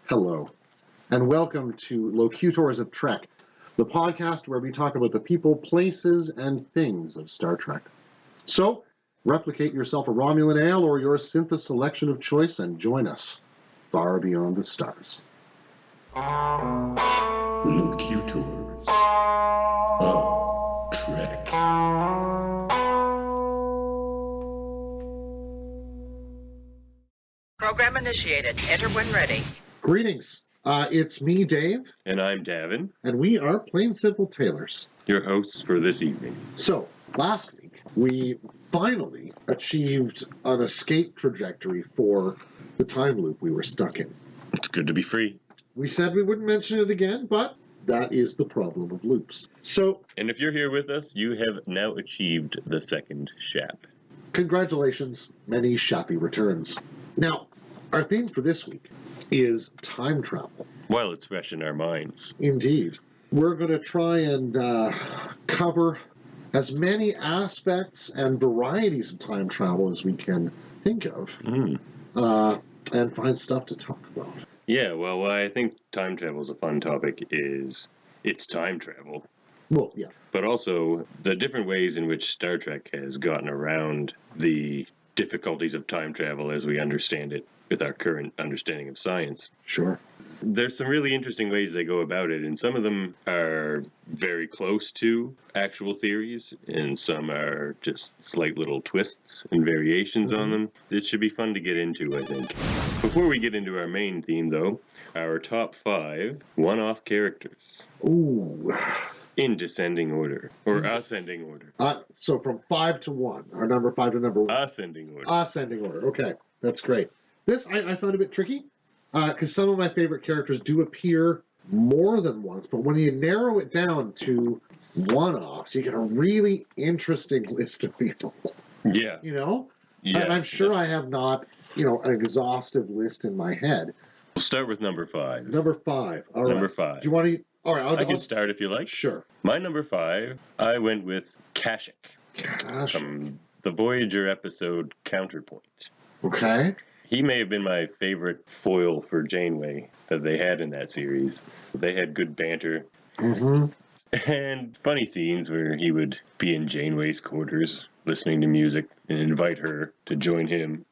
Hello, and welcome to Locutors of Trek, the podcast where we talk about the people, places, and things of Star Trek. So, replicate yourself a Romulan ale or your Synthos selection of choice and join us far beyond the stars. Locutors of Trek. Program initiated. Enter when ready. Greetings. It's me, Dave. And I'm Davan, and we are Plain Simple Tailors. your hosts for this evening. So, last week, we finally achieved an escape trajectory for the time loop we were stuck in. It's good to be free. We said we wouldn't mention it again, but that is the problem of loops. So, And if you're here with us, you have now achieved the second shap. congratulations, many shappy returns. Now, our theme for this week is time travel. While it's fresh in our minds. Indeed. We're going to try and cover as many aspects and varieties of time travel as we can think of, and find stuff to talk about. Yeah, well, why I think time travel is a fun topic is it's time travel, Well, yeah. but also the different ways in which Star Trek has gotten around the difficulties of time travel as we understand it with our current understanding of science. Sure. There's some really interesting ways they go about it, and some of them are very close to actual theories, and some are just slight little twists and variations on them. It should be fun to get into, I think. Before we get into our main theme, though, our top 5 one-off characters Ooh. in descending order, or ascending order. So from 5 to 1, or number 5 to number 1. Ascending order. Ascending order. Okay, that's great. This I found a bit tricky, because some of my favorite characters do appear more than once, but when you narrow it down to one-offs, you get a really interesting list of people. Yeah. You know? Yeah. And I'm sure I have not, an exhaustive list in my head. We'll start with number 5. Number 5. All right. Number 5. Do you want to... All right, I can start if you like. Sure. My number 5, I went with Kashyyyk Gosh. from the Voyager episode Counterpoint. Okay. He may have been my favorite foil for Janeway that they had in that series. They had good banter and funny scenes where he would be in Janeway's quarters listening to music and invite her to join him.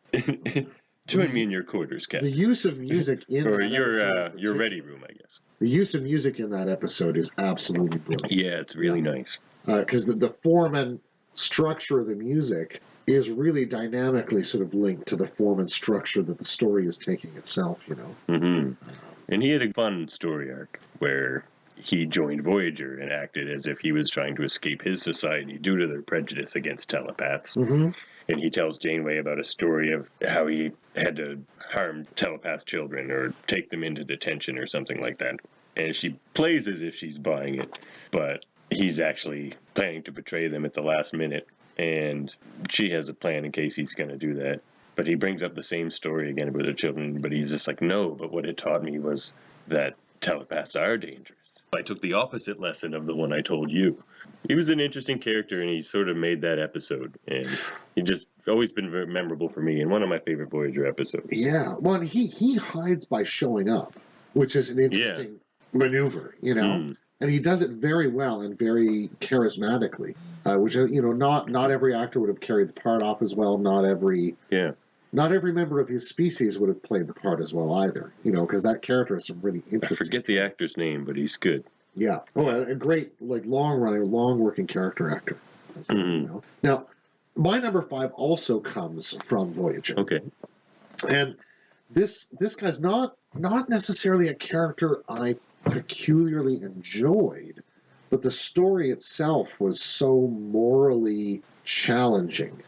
Join me in your quarters, The Captain. use of music in Or that episode your ready room, I guess. The use of music in that episode is absolutely brilliant. Yeah, it's really nice. Because the form and structure of the music is really dynamically sort of linked to the form and structure that the story is taking itself, And he had a fun story arc where he joined Voyager and acted as if he was trying to escape his society due to their prejudice against telepaths. And he tells Janeway about a story of how he had to harm telepath children or take them into detention or something like that. And she plays as if she's buying it, but he's actually planning to betray them at the last minute. And she has a plan in case he's going to do that. But he brings up the same story again about the children, but he's just like, no, but what it taught me was that telepaths are dangerous. I took the opposite lesson of the one I told you. He was an interesting character, and he sort of made that episode. And he just always been very memorable for me, and one of my favorite Voyager episodes. Yeah. Well, he hides by showing up, which is an interesting maneuver, And he does it very well and very charismatically, which, not every actor would have carried the part off as well. Not every member of his species would have played the part as well either, because that character has some really interesting... I forget the actor's name, but he's good. Yeah. Oh, a great, long-running, long-working character actor. Now, my number 5 also comes from Voyager. Okay. And this guy's not necessarily a character I peculiarly enjoyed, but the story itself was so morally challenging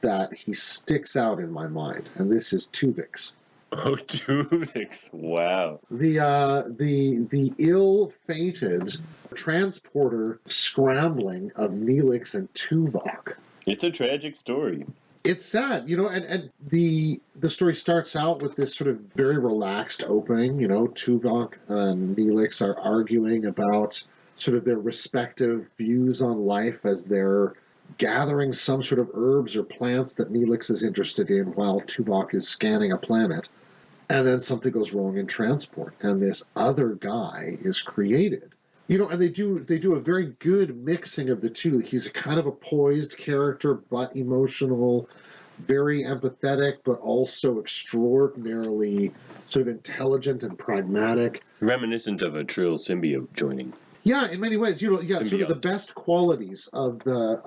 that he sticks out in my mind, and this is Tuvix. Oh, Tuvix! Wow. The ill-fated transporter scrambling of Neelix and Tuvok. It's a tragic story. It's sad, and the story starts out with this sort of very relaxed opening. Tuvok and Neelix are arguing about sort of their respective views on life as they're gathering some sort of herbs or plants that Neelix is interested in while Tuvok is scanning a planet. And then something goes wrong in transport, and this other guy is created. And they do a very good mixing of the two. He's a kind of a poised character, but emotional, very empathetic, but also extraordinarily sort of intelligent and pragmatic. Reminiscent of a Trill symbiote joining. Yeah, in many ways, sort of the best qualities of the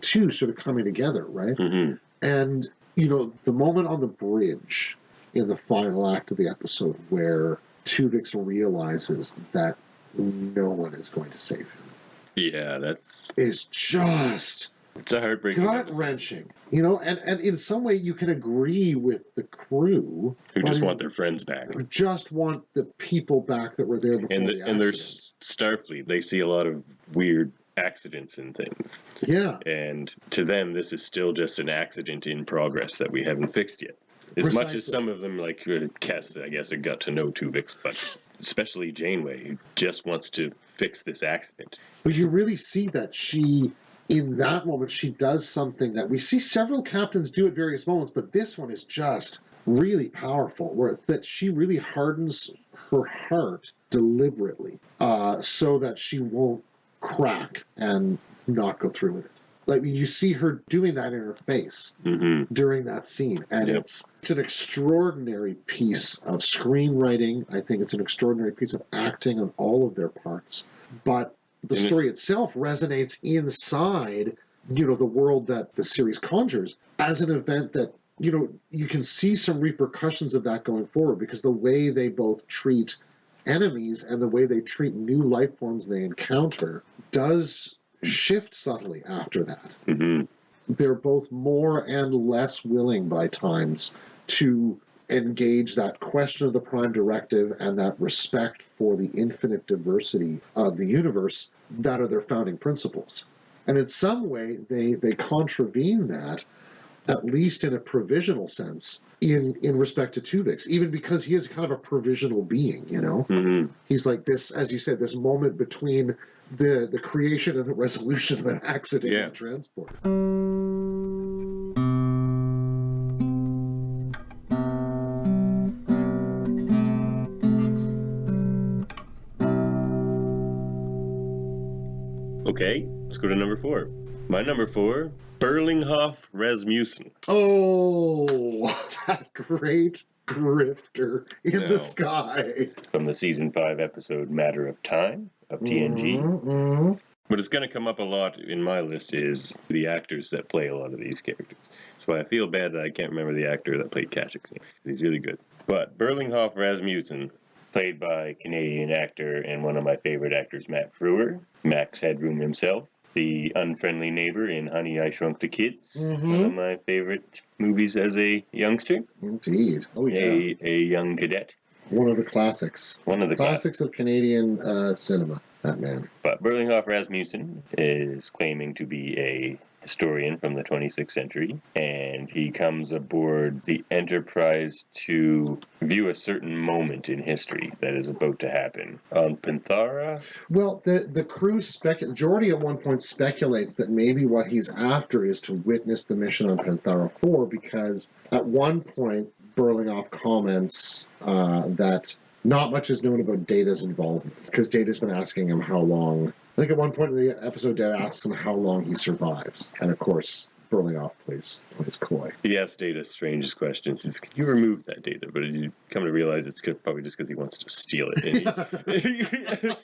two sort of coming together, right? Mm-hmm. And the moment on the bridge in the final act of the episode where Tuvix realizes that no one is going to save him. Yeah, is just it's a heartbreaking gut-wrenching. And in some way you can agree with the crew who just want their friends back. Who just want the people back that were there before the accident. And there's Starfleet. They see a lot of weird accidents and things. Yeah. And to them, this is still just an accident in progress that we haven't fixed yet. As much as some of them, like Cass, I guess, have got to know Tuvix, but especially Janeway, who just wants to fix this accident. But you really see that in that moment, she does something that we see several captains do at various moments, but this one is just really powerful, that she really hardens her heart deliberately so that she won't crack and not go through with it. Like, you see her doing that in her face during that scene, and it's an extraordinary piece of screenwriting. I think it's an extraordinary piece of acting on all of their parts. But the story itself resonates inside, the world that the series conjures as an event that, you can see some repercussions of that going forward, because the way they both treat enemies and the way they treat new life forms they encounter does shift subtly after that. Mm-hmm. They're both more and less willing by times to engage that question of the Prime Directive and that respect for the infinite diversity of the universe that are their founding principles. And in some way, they contravene that, at least in a provisional sense, in respect to Tuvix, even because he is kind of a provisional being, Mm-hmm. He's like this, as you said, this moment between the creation and the resolution of an accident in transport. Okay, let's go to number 4. My number 4, Burlinghoff Rasmussen. Oh, that great grifter in the sky. From the season 5 episode Matter of Time of TNG. Mm-hmm. What is going to come up a lot in my list is the actors that play a lot of these characters. So I feel bad that I can't remember the actor that played Kashyyyk. He's really good. But Burlinghoff Rasmussen, played by Canadian actor and one of my favorite actors, Matt Frewer, Max Headroom himself, the unfriendly neighbor in Honey, I Shrunk the Kids, one of my favorite movies as a youngster. Indeed. Oh, yeah. A young cadet. One of the classics. One of the classics of Canadian cinema, that man. But Burlinghoff Rasmussen is claiming to be a historian from the 26th century, and he comes aboard the Enterprise to view a certain moment in history that is about to happen on Panthara. Well, the crew Geordi at one point speculates that maybe what he's after is to witness the mission on Panthara 4, because at one point Burlinghoff comments that not much is known about Data's involvement, because Data's been asking him how long. I think at one point in the episode, Data asks him how long he survives. And of course, Burlinghoff plays coy. He asks Data strangest questions. He says, "Can you remove that Data?" But you come to realize it's probably just because he wants to steal it.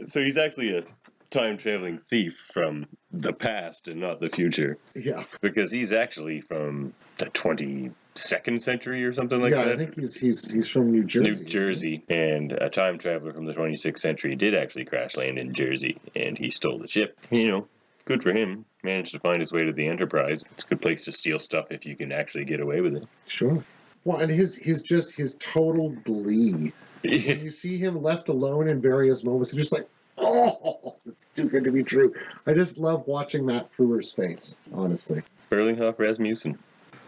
So he's actually a time-traveling thief from the past and not the future. Yeah. Because he's actually from the 22nd century or something like that. Yeah, I think he's from New Jersey. New Jersey. And a time traveler from the 26th century did actually crash land in Jersey, and he stole the ship. Good for him. Managed to find his way to the Enterprise. It's a good place to steal stuff if you can actually get away with it. Sure. Well, and his total glee. When you see him left alone in various moments, it's just like, oh, it's too good to be true. I just love watching Matt Frewer's face, honestly. Burlinghoff Rasmussen.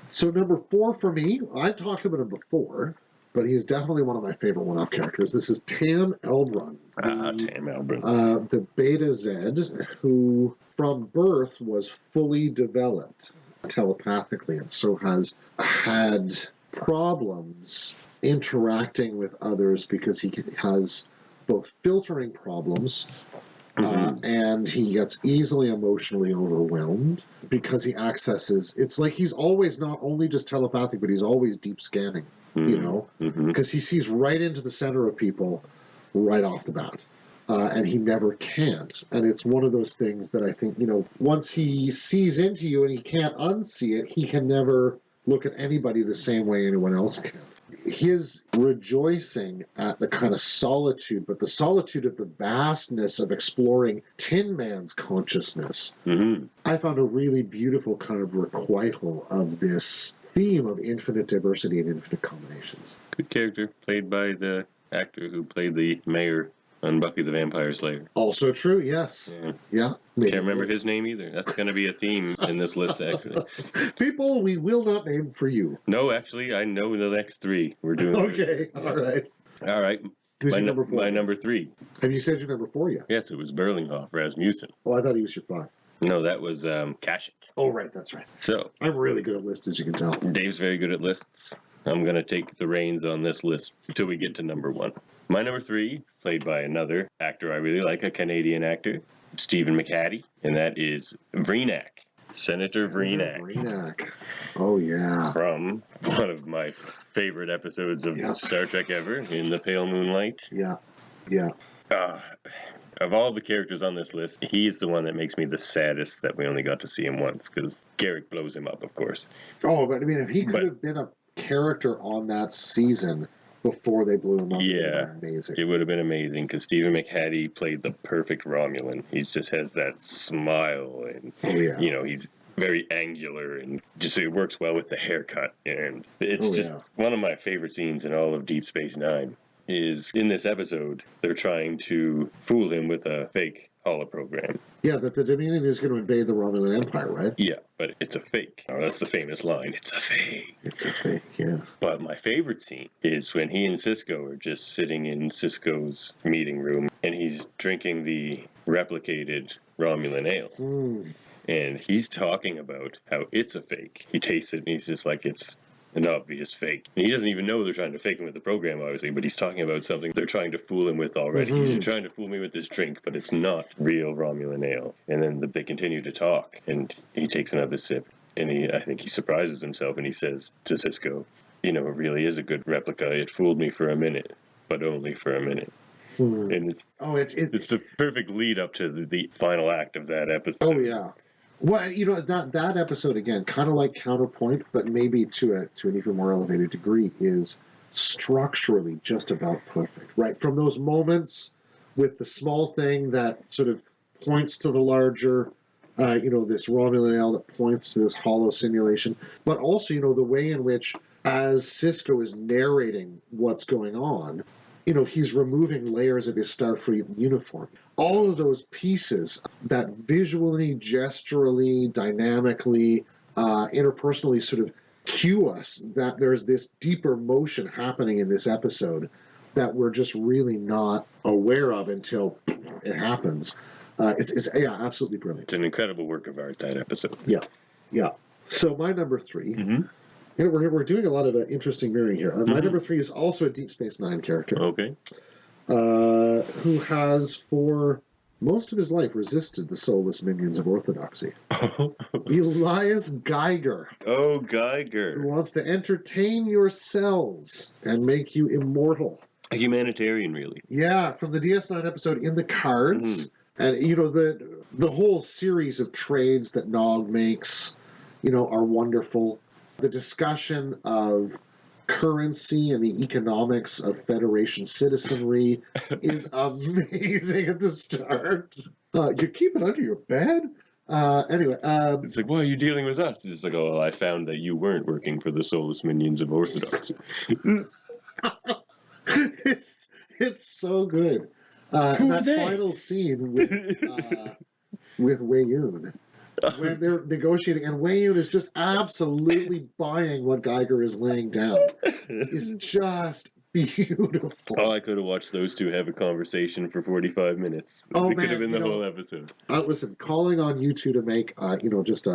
So number 4 for me, I've talked about him before, but he is definitely one of my favorite one-off characters. This is Tam Elbrun. Tam Elbrun. The Beta Z, who from birth was fully developed telepathically, and so has had problems interacting with others because he has both filtering problems and he gets easily emotionally overwhelmed because he accesses. It's like he's always not only just telepathic, but he's always deep scanning, you know, because he sees right into the center of people right off the bat. And he never can't. And it's one of those things that I think, you know, once he sees into you and he can't unsee it, he can never look at anybody the same way anyone else can. His rejoicing at the kind of solitude, but the solitude of the vastness of exploring Tin Man's consciousness, I found a really beautiful kind of requital of this theme of infinite diversity and infinite combinations. Good character, played by the actor who played the mayor on Buffy the Vampire Slayer. Also true, yes. Yeah. Can't remember his name either. That's going to be a theme in this list, actually. People we will not name for you. No, actually, I know the next three. We're doing Okay, all right. All right. Who's your number 4? My number 3. Have you said your number 4 yet? Yes, it was Burlinghoff Rasmussen. Oh, I thought he was your 5. No, that was Kashyyyk. Oh, right, that's right. So, I'm really good at lists, as you can tell. Dave's very good at lists. I'm going to take the reins on this list until we get to number 1. My number 3, played by another actor I really like, a Canadian actor, Stephen McHattie, and that is Vreenak, Senator Vreenak. Vreenak. Oh, yeah. From one of my favorite episodes of Star Trek ever, In the Pale Moonlight. Yeah, yeah. Of all the characters on this list, he's the one that makes me the saddest that we only got to see him once, because Garrick blows him up, of course. Oh, but I mean, if he could have been a character on that season before they blew him up, it would have been amazing. It would have been amazing, because Stephen McHattie played the perfect Romulan. He just has that smile, and you know, he's very angular, and just it works well with the haircut. And it's one of my favorite scenes in all of Deep Space Nine. Is in this episode, they're trying to fool him with a fake holoprogram. Yeah, that the Dominion is going to invade the Romulan Empire, right? Yeah, but it's a fake. Oh, that's the famous line. It's a fake. It's a fake, yeah. But my favorite scene is when he and Cisco are just sitting in Cisco's meeting room, and he's drinking the replicated Romulan ale. And he's talking about how it's a fake. He tastes it, and he's just like, it's an obvious fake. And he doesn't even know they're trying to fake him with the program, obviously, but he's talking about something they're trying to fool him with already. He's trying to fool me with this drink, but it's not real Romulan ale. And then they continue to talk, and he takes another sip, and I think he surprises himself, and he says to Cisco, you know, it really is a good replica. It fooled me for a minute, but only for a minute. And it's the perfect lead up to the final act of that episode. Oh, yeah. Well, you know, that episode, again, kind of like Counterpoint, but maybe to an even more elevated degree, is structurally just about perfect, right? From those moments with the small thing that sort of points to the larger, this Romulan ale that points to this hollow simulation, but also, you know, the way in which, as Cisco is narrating what's going on, you know, he's removing layers of his Starfleet uniform. All of those pieces that visually, gesturally, dynamically, interpersonally sort of cue us that there's this deeper motion happening in this episode that we're just really not aware of until it happens. It's absolutely brilliant. It's an incredible work of art, that episode. Yeah. So my number 3... You know, we're doing a lot of interesting mirroring here. My number 3 is also a Deep Space Nine character. Okay. Who has, for most of his life, resisted the soulless minions of orthodoxy. Elias Geiger. Oh, Geiger. Who wants to entertain your cells and make you immortal. A humanitarian, really. Yeah, from the DS9 episode In the Cards. And, you know, the whole series of trades that Nog makes, you know, are wonderful. The discussion of currency and the economics of Federation citizenry is amazing at the start. You keep it under your bed? Anyway. It's like, why are you dealing with us? It's like, oh, I found that you weren't working for the soulless minions of Orthodoxy. It's so good. Who are they? Final scene with Wei Yun. When they're negotiating, and Wei Yun is just absolutely buying what Geiger is laying down. He's just beautiful. Oh, I could have watched those two have a conversation for 45 minutes. Oh, It could have man, been the whole episode. Listen, calling on you two to make, just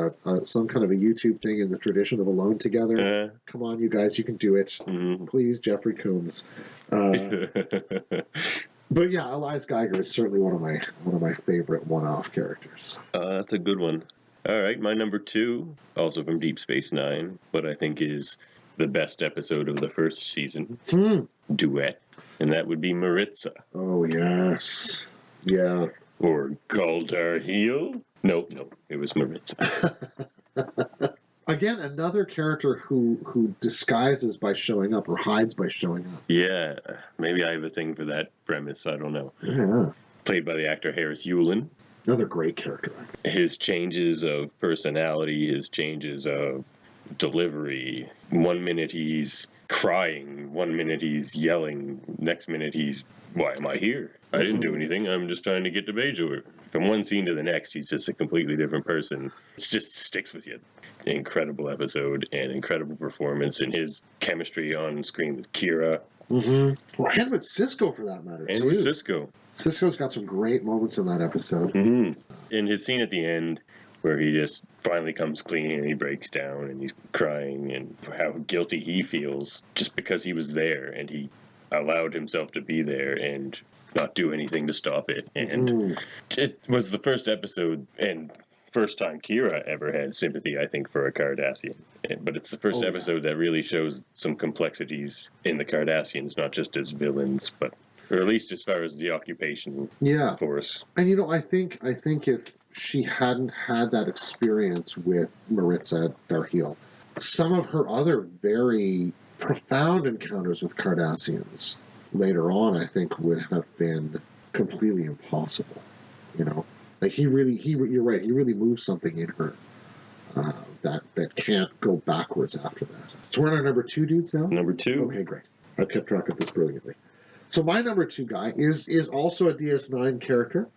some kind of a YouTube thing in the tradition of Alone Together. Come on, you guys, you can do it. Mm-hmm. Please, Jeffrey Combs. But yeah, Elias Geiger is certainly one of my favorite one-off characters. That's a good one. All right, my number 2, also from Deep Space Nine, what I think is the best episode of the first season, Duet, and that would be Maritza. Oh, yes. Yeah. Or Galdar Heel? No, it was Maritza. Again, another character who disguises by showing up or hides by showing up. Yeah, maybe I have a thing for that premise, I don't know. Yeah. Played by the actor Harris Yulin. Another great character. His changes of personality, his changes of delivery. 1 minute he's crying, 1 minute he's yelling, next minute he's, why am I here? I didn't do anything, I'm just trying to get to Bajor. From one scene to the next, he's just a completely different person. It just sticks with you. Incredible episode and incredible performance, and his chemistry on screen with Kira. Mm-hmm. Well, and with Cisco, for that matter, and too. with Cisco. Cisco's got some great moments in that episode. Mm-hmm. And his scene at the end, where he just finally comes clean and he breaks down and he's crying and how guilty he feels just because he was there and he allowed himself to be there and not do anything to stop it. And it was the first episode and first time Kira ever had sympathy, I think, for a Cardassian. But it's the first episode that really shows some complexities in the Cardassians, not just as villains, but or at least as far as the occupation force. And I think if she hadn't had that experience with Maritza Darheal, some of her other very profound encounters with Cardassians later on, I think, would have been completely impossible. Like you're right, he really moved something in her that can't go backwards after that. So we're on our number 2 dudes now? Number 2. Okay, great. I've kept track of this brilliantly. So my number 2 guy is also a DS9 character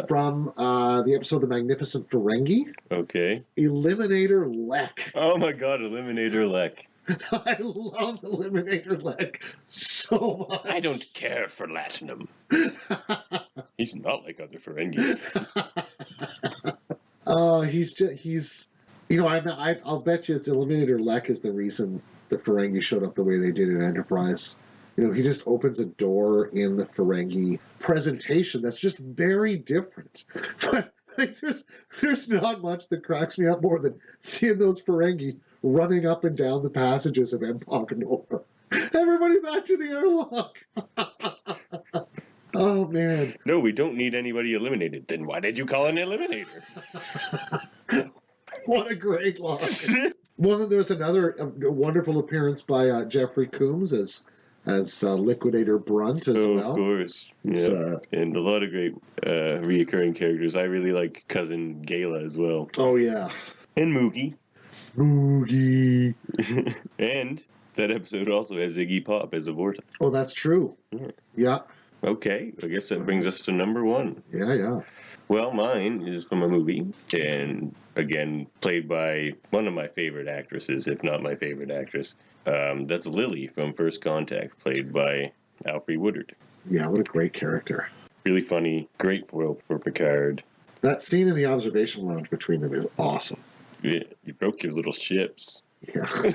from the episode The Magnificent Ferengi. Okay. Eliminator Lek. Oh my god, Eliminator Lek. I love Eliminator Lek so much. I don't care for Latinum. He's not like other Ferengi. I'll bet you it's Eliminator Lek is the reason the Ferengi showed up the way they did in Enterprise. He just opens a door in the Ferengi presentation that's just very different. But there's not much that cracks me up more than seeing those Ferengi running up and down the passages of Empok Nor. Everybody back to the airlock. Oh, man. No, we don't need anybody eliminated. Then why did you call an eliminator? What a great line. There's another wonderful appearance by Jeffrey Combs as Liquidator Brunt as well. Of course. Yeah. And a lot of great reoccurring characters. I really like Cousin Gala as well. Oh, yeah. And Moogie. Moogie. And that episode also has Iggy Pop as a Vorta. Oh, that's true. Yeah. Okay, I guess that brings us to number 1. Yeah. Well, mine is from a movie, and again, played by one of my favorite actresses, if not my favorite actress. That's Lily from First Contact, played by Alfre Woodard. Yeah, what a great character. Really funny, great foil for Picard. That scene in the observation lounge between them is awesome. Yeah, you broke your little ships. Yeah.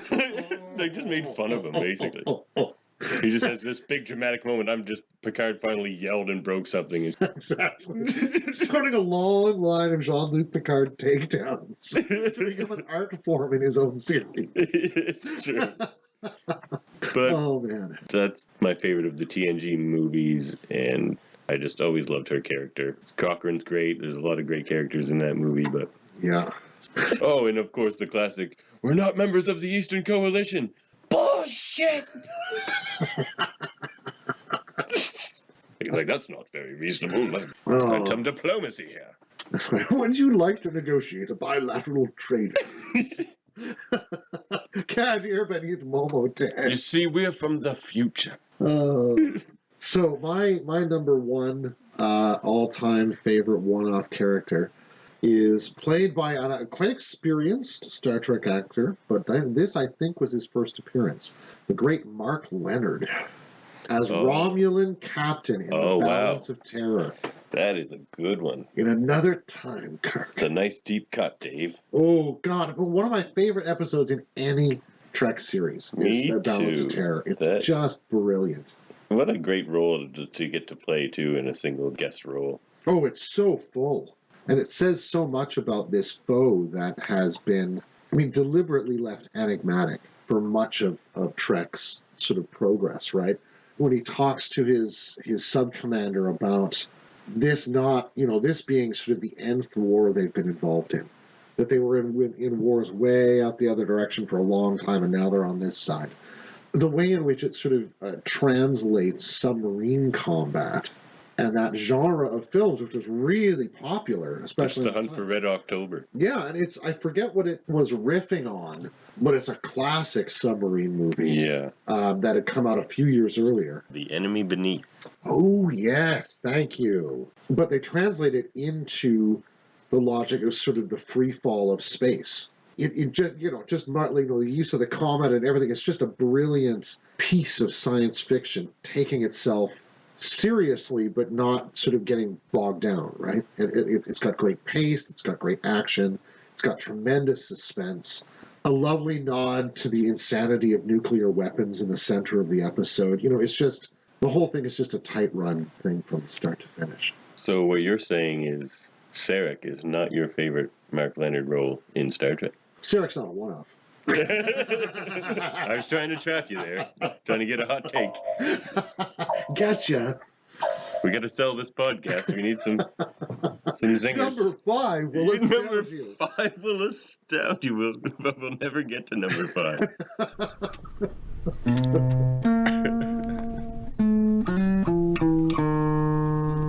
They just made fun of him, basically. He just has this big dramatic moment. Picard finally yelled and broke something. Exactly. Starting a long line of Jean-Luc Picard takedowns to become an art form in his own series. It's true. But oh, man. That's my favorite of the TNG movies, and I just always loved her character. Cochrane's great. There's a lot of great characters in that movie, but... Yeah. Oh, and of course the classic, we're not members of the Eastern Coalition. Bullshit! Like, that's not very reasonable. And some diplomacy here. Would you like to negotiate a bilateral trade? Can't hear beneath Momo Dad. You see, we're from the future. So my number 1 all-time favorite one-off character is played by a quite experienced Star Trek actor, but this, I think, was his first appearance. The great Mark Leonard. as Romulan captain in the Balance of Terror. That is a good one. In another time, Kirk. It's a nice deep cut, Dave. Oh, God. One of my favorite episodes in any Trek series is the Balance of Terror. It's just brilliant. What a great role to get to play, too, in a single guest role. Oh, it's so full. And it says so much about this foe that has been, deliberately left enigmatic for much of Trek's sort of progress, right? When he talks to his sub-commander about this this being sort of the nth war they've been involved in. That they were in wars way out the other direction for a long time, and now they're on this side. The way in which it sort of translates submarine combat and that genre of films, which was really popular, especially... It's The Hunt for Red October. Yeah, and I forget what it was riffing on, but it's a classic submarine movie that had come out a few years earlier. The Enemy Beneath. Oh, yes, thank you. But they translate it into the logic of sort of the free fall of space. It just, the use of the comet and everything, it's just a brilliant piece of science fiction, taking itself seriously, but not sort of getting bogged down, right? It's got great pace, it's got great action, it's got tremendous suspense, a lovely nod to the insanity of nuclear weapons in the center of the episode. It's just, the whole thing is just a tight run thing from start to finish. So what you're saying is Sarek is not your favorite Mark Leonard role in Star Trek? Sarek's not a one-off. I was trying to trap you there. Trying to get a hot take. Gotcha. We got to sell this podcast. We need some zingers. Number 5 will astound you. Number 5 will astound you, but we'll never get to number 5.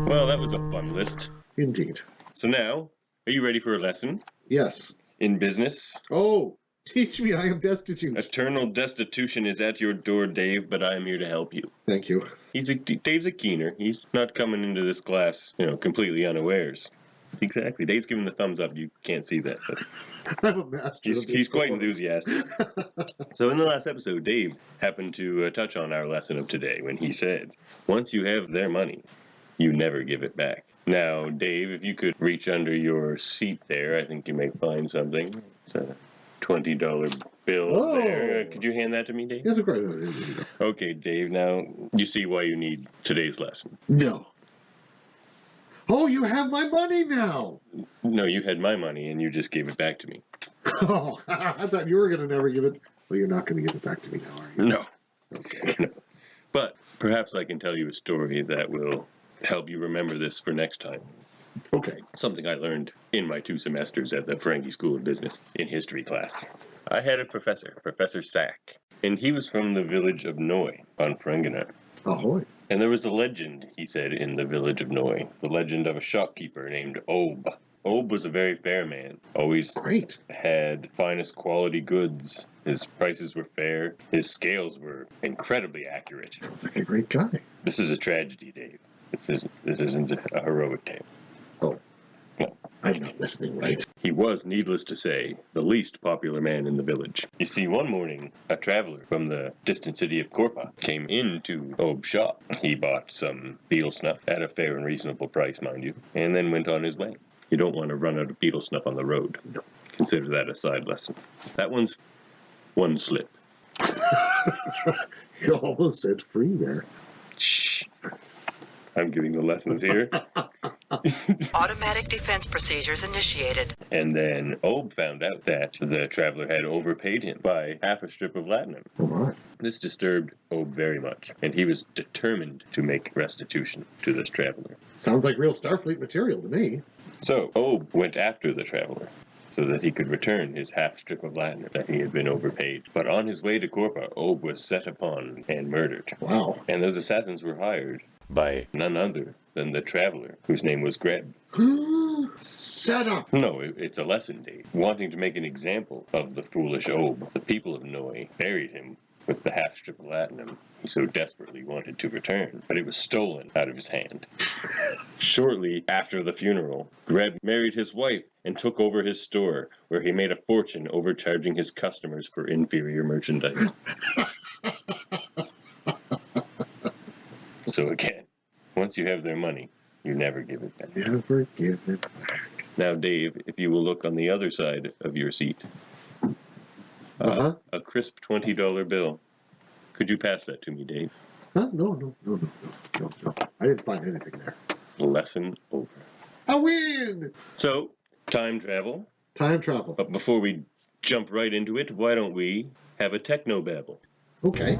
Well, that was a fun list. Indeed. So now, are you ready for a lesson? Yes. In business? Oh, teach me, I am destitute. Eternal destitution is at your door, Dave, but I am here to help you. Thank you. Dave's a keener. He's not coming into this class, completely unawares. Exactly. Dave's giving the thumbs up. You can't see that, but I'm a master. He's quite enthusiastic. So in the last episode, Dave happened to touch on our lesson of today when he said, once you have their money, you never give it back. Now, Dave, if you could reach under your seat there, I think you may find something. It's a $20 bill there. Could you hand that to me, Dave? Yes, of course. Okay, Dave, now you see why you need today's lesson. No. Oh, you have my money now! No, you had my money and you just gave it back to me. Oh, I thought you were going to never give it... Well, you're not going to give it back to me now, are you? No. Okay. No. But perhaps I can tell you a story that will help you remember this for next time. Okay. Something I learned in my 2 semesters at the Ferengi School of Business in history class. I had a professor, Professor Sack, and he was from the village of Noi on Ferenginar. Ahoy. And there was a legend, he said, in the village of Noi, the legend of a shopkeeper named Ob. Ob was a very fair man, always had finest quality goods. His prices were fair. His scales were incredibly accurate. Sounds like a great guy. This is a tragedy, Dave. This isn't a heroic tale. Oh. No. I'm not listening, right? He was, needless to say, the least popular man in the village. You see, one morning, a traveler from the distant city of Korpa came into Ob's shop. He bought some beetle snuff at a fair and reasonable price, mind you, and then went on his way. You don't want to run out of beetle snuff on the road. No. Consider that a side lesson. That one's one slip. You almost said free there. Shh. I'm giving the lessons here. Automatic defense procedures initiated. And then Ob found out that the traveler had overpaid him by half a strip of latinum. Oh my. This disturbed Ob very much, and he was determined to make restitution to this traveler. Sounds like real Starfleet material to me. So Ob went after the traveler so that he could return his half strip of latinum that he had been overpaid. But on his way to Korpa, Ob was set upon and murdered. Wow. And those assassins were hired by none other than the traveler, whose name was Greb. Set up! No, it's a lesson, Dave. Wanting to make an example of the foolish Ob, the people of Noi buried him with the half strip of latinum he so desperately wanted to return, but it was stolen out of his hand. Shortly after the funeral, Greb married his wife and took over his store, where he made a fortune overcharging his customers for inferior merchandise. So again, once you have their money, you never give it back. Never give it back. Now, Dave, if you will look on the other side of your seat, a crisp $20 bill. Could you pass that to me, Dave? Huh? No. I didn't find anything there. Lesson over. I win! So, time travel. Time travel. But before we jump right into it, why don't we have a technobabble? Okay.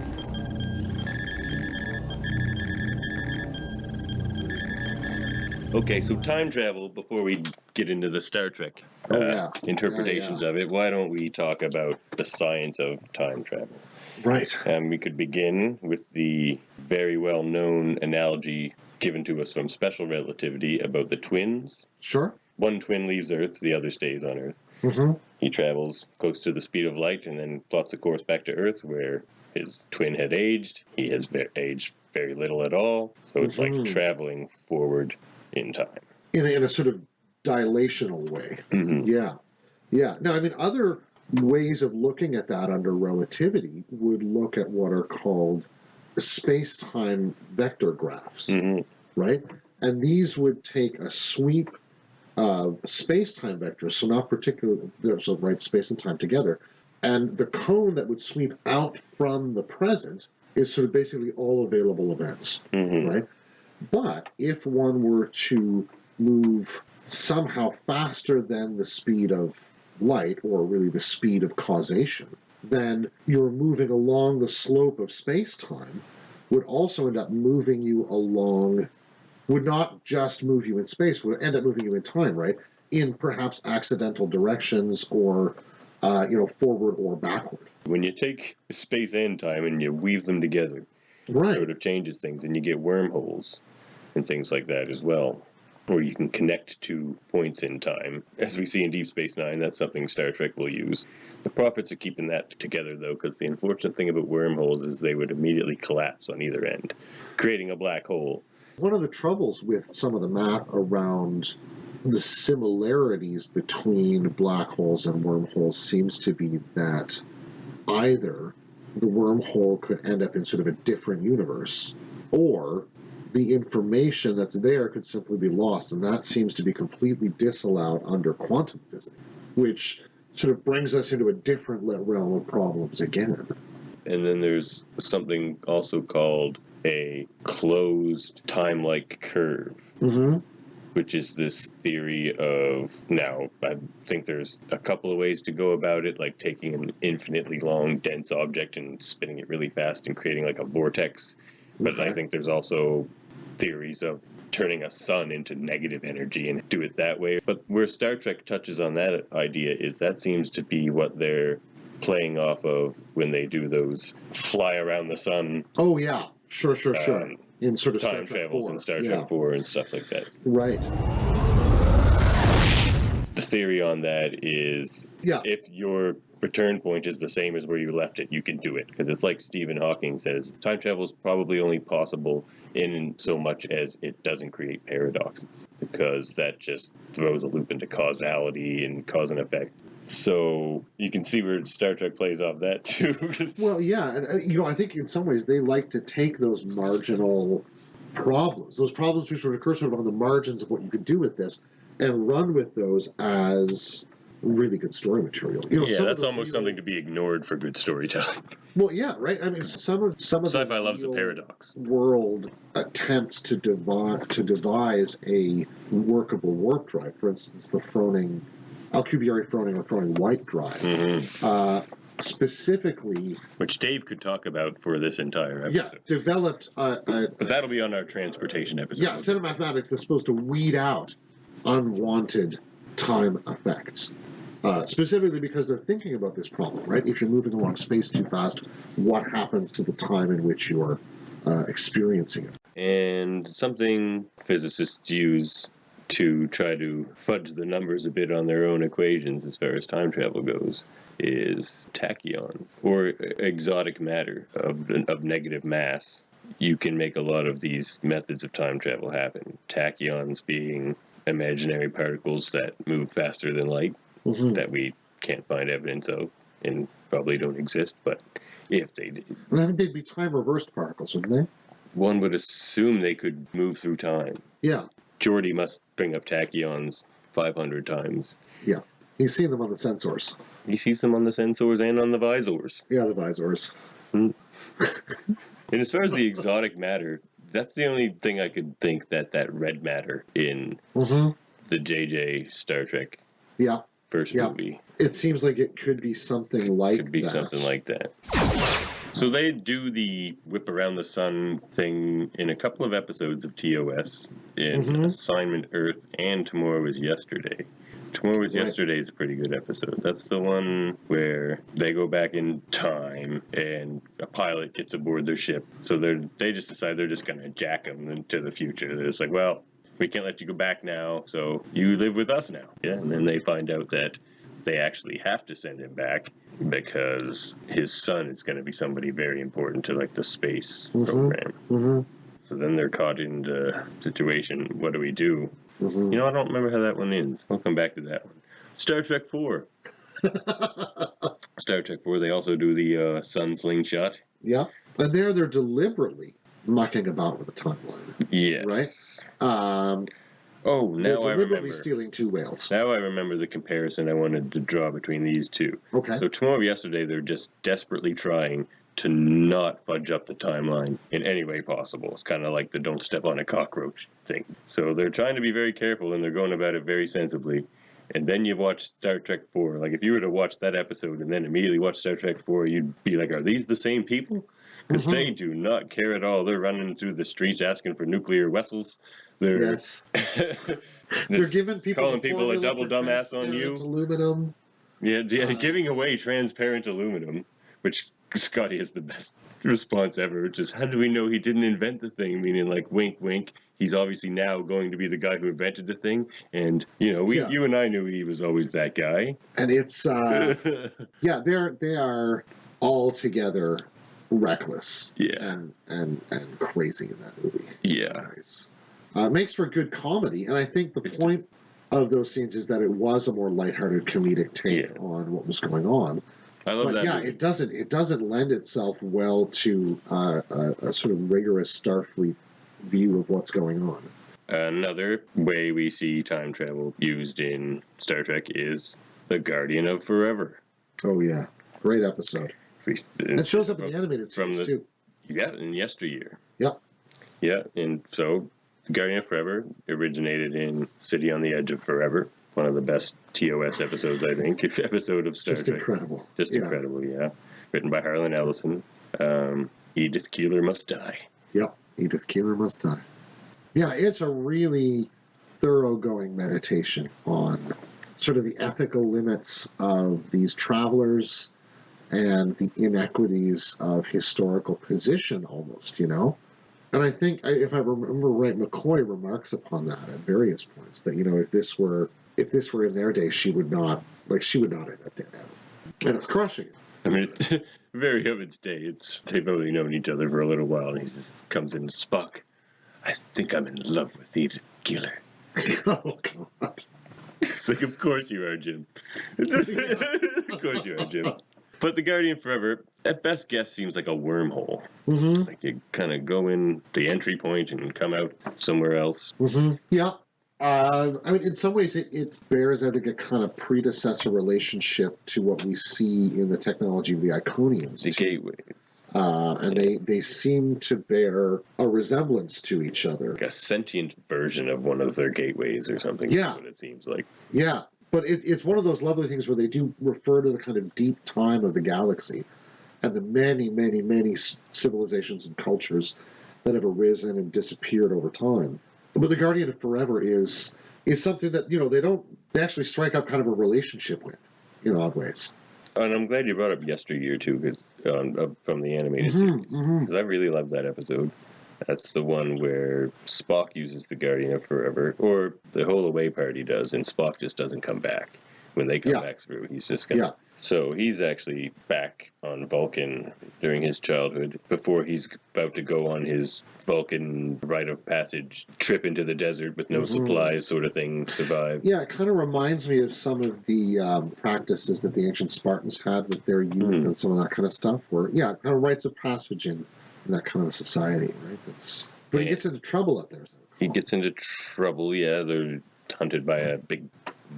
Okay, so time travel, before we get into the Star Trek interpretations of it, why don't we talk about the science of time travel? Right. We could begin with the very well-known analogy given to us from special relativity about the twins. Sure. One twin leaves Earth, the other stays on Earth. Mm-hmm. He travels close to the speed of light and then plots a course back to Earth where his twin had aged. He has aged very little at all, so it's like traveling forward in time. In a sort of dilational way. Mm-hmm. Yeah. Now, I mean, other ways of looking at that under relativity would look at what are called space-time vector graphs, right? And these would take a sweep of space-time vectors, so not particularly, so right, space and time together, and the cone that would sweep out from the present is sort of basically all available events, right? But if one were to move somehow faster than the speed of light, or really the speed of causation, then you're moving along the slope of space-time would also end up moving you along, would not just move you in space, would end up moving you in time, right? In perhaps accidental directions or, forward or backward. When you take space and time and you weave them together, Right. it sort of changes things, and you get wormholes and things like that as well, where you can connect to points in time. As we see in Deep Space Nine, that's something Star Trek will use. The prophets are keeping that together, though, because the unfortunate thing about wormholes is they would immediately collapse on either end, creating a black hole. One of the troubles with some of the math around the similarities between black holes and wormholes seems to be that either the wormhole could end up in sort of a different universe, or the information that's there could simply be lost, and that seems to be completely disallowed under quantum physics, which sort of brings us into a different realm of problems again. And then there's something also called a closed time-like curve, which is this theory of, now, I think there's a couple of ways to go about it, like taking an infinitely long, dense object and spinning it really fast and creating like a vortex. But I think there's also theories of turning a sun into negative energy and do it that way. But where Star Trek touches on that idea is that seems to be what they're playing off of when they do those fly around the sun. Oh, yeah. Sure. In sort of time travels in Star Trek 4 and stuff like that. Right. The theory on that is if your return point is the same as where you left it, you can do it. Because it's like Stephen Hawking says, time travel is probably only possible in so much as it doesn't create paradoxes, because that just throws a loop into causality and cause and effect. So you can see where Star Trek plays off that too. Well, yeah, and I think in some ways they like to take those marginal problems, those problems which would occur sort of on the margins of what you could do with this, and run with those as really good story material. That's almost something to be ignored for good storytelling. Well, yeah, right. I mean, some of sci-fi loves a paradox. World attempts to devise a workable warp drive. For instance, the Alcubierre-Froning or Froning-White drive, specifically, which Dave could talk about for this entire episode. Yeah, developed. But that'll be on our transportation episode. Yeah, set of mathematics that's supposed to weed out unwanted time effects. Specifically because they're thinking about this problem, right? If you're moving along space too fast, what happens to the time in which you're experiencing it? And something physicists use to try to fudge the numbers a bit on their own equations as far as time travel goes is tachyons, or exotic matter of negative mass. You can make a lot of these methods of time travel happen. Tachyons being imaginary particles that move faster than light, that we can't find evidence of and probably don't exist, but if they did. I think they'd be time-reversed particles, wouldn't one would assume they could move through time. Yeah. Geordi must bring up tachyons 500 times. Yeah. He's seen them on the sensors. He sees them on the sensors and on the visors. Yeah, the visors. And as far as the exotic matter, that's the only thing I could think that red matter in the JJ Star Trek first movie. It seems like it could be something like that. Could be something like that. So they do the whip around the sun thing in a couple of episodes of TOS in Assignment Earth and Tomorrow Was Yesterday. Tomorrow Was Yesterday is a pretty good episode. That's the one where they go back in time and a pilot gets aboard their ship. So they just decide they're just going to jack them into the future. They're just like, well, we can't let you go back now, so you live with us now. Yeah, and then they find out that they actually have to send him back because his son is going to be somebody very important to like the space program. So then they're caught in the situation. What do we do? You know, I don't remember how that one ends. We'll come back to that one. Star Trek 4. Star Trek 4, they also do the sun slingshot. Yeah. And they're deliberately mucking about with the timeline. Yes. Right? Oh, now they're I deliberately remember. Stealing two whales. Now I remember the comparison I wanted to draw between these two. Okay. So Tomorrow Yesterday, they're just desperately trying to not fudge up the timeline in any way possible. It's kind of like the don't step on a cockroach thing. So they're trying to be very careful, and they're going about it very sensibly. And then you watch Star Trek 4. Like, if you were to watch that episode and then immediately watch Star Trek 4, you'd be like, are these the same people? Because they do not care at all. They're running through the streets asking for nuclear vessels. They're they're giving people calling people a double dumbass on you. Aluminum. Yeah, giving away transparent aluminum, which Scotty has the best response ever, which is, how do we know he didn't invent the thing? Meaning, like, wink, wink. He's obviously now going to be the guy who invented the thing. And, you know, you and I knew he was always that guy. And it's, they are altogether reckless and crazy in that movie. It makes for good comedy, and I think the point of those scenes is that it was a more lighthearted comedic take on what was going on. I love that. Yeah, it doesn't lend itself well to a sort of rigorous Starfleet view of what's going on. Another way we see time travel used in Star Trek is the Guardian of Forever. Oh yeah, great episode. It shows up in the animated series too. Yeah, in Yesteryear. Yep. Yeah, and so Guardian of Forever originated in City on the Edge of Forever. One of the best TOS episodes, I think. Episode of Star Trek. Just incredible, yeah. Written by Harlan Ellison. Edith Keeler Must Die. Yep, Edith Keeler Must Die. Yeah, it's a really thoroughgoing meditation on sort of the ethical limits of these travelers and the inequities of historical position, almost, you know? And I think, if I remember right, McCoy remarks upon that at various points, that, you know, if this were in their day, she would not end up dead. And it's crushing it. I mean, it's very of its day. They've only known each other for a little while, and he just comes in, Spock, I think I'm in love with Edith Keeler. Oh, God. It's like, of course you are, Jim. Of course you are, Jim. But the Guardian Forever, at best guess, seems like a wormhole. Like you kind of go in the entry point and come out somewhere else. Yeah. I mean, in some ways, it bears, I think, a kind of predecessor relationship to what we see in the technology of the Iconians. The gateways. And they seem to bear a resemblance to each other. Like a sentient version of one of their gateways or something. Yeah. That's what it seems like. Yeah. But it's one of those lovely things where they do refer to the kind of deep time of the galaxy and the many, many, many civilizations and cultures that have arisen and disappeared over time. But the Guardian of Forever is something that, you know, they actually strike up kind of a relationship with, in odd ways. And I'm glad you brought up Yesteryear, too, from the animated series. Because I really love that episode. That's the one where Spock uses the Guardian of Forever, or the whole away party does, and Spock just doesn't come back. When they come back through, he's just gonna... So he's actually back on Vulcan during his childhood, before he's about to go on his Vulcan rite of passage trip into the desert with no supplies sort of thing, survive. Yeah, it kind of reminds me of some of the practices that the ancient Spartans had with their youth and some of that kind of stuff, where, kind of rites of passage in that kind of society, right? But he gets into trouble up there. He gets into trouble, yeah. They're hunted by a big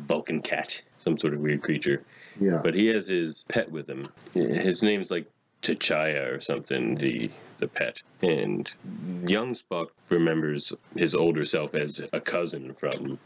Vulcan cat, some sort of weird creature. Yeah. But he has his pet with him. His name's like T'Chaya or something, the pet. And young Spock remembers his older self as a cousin from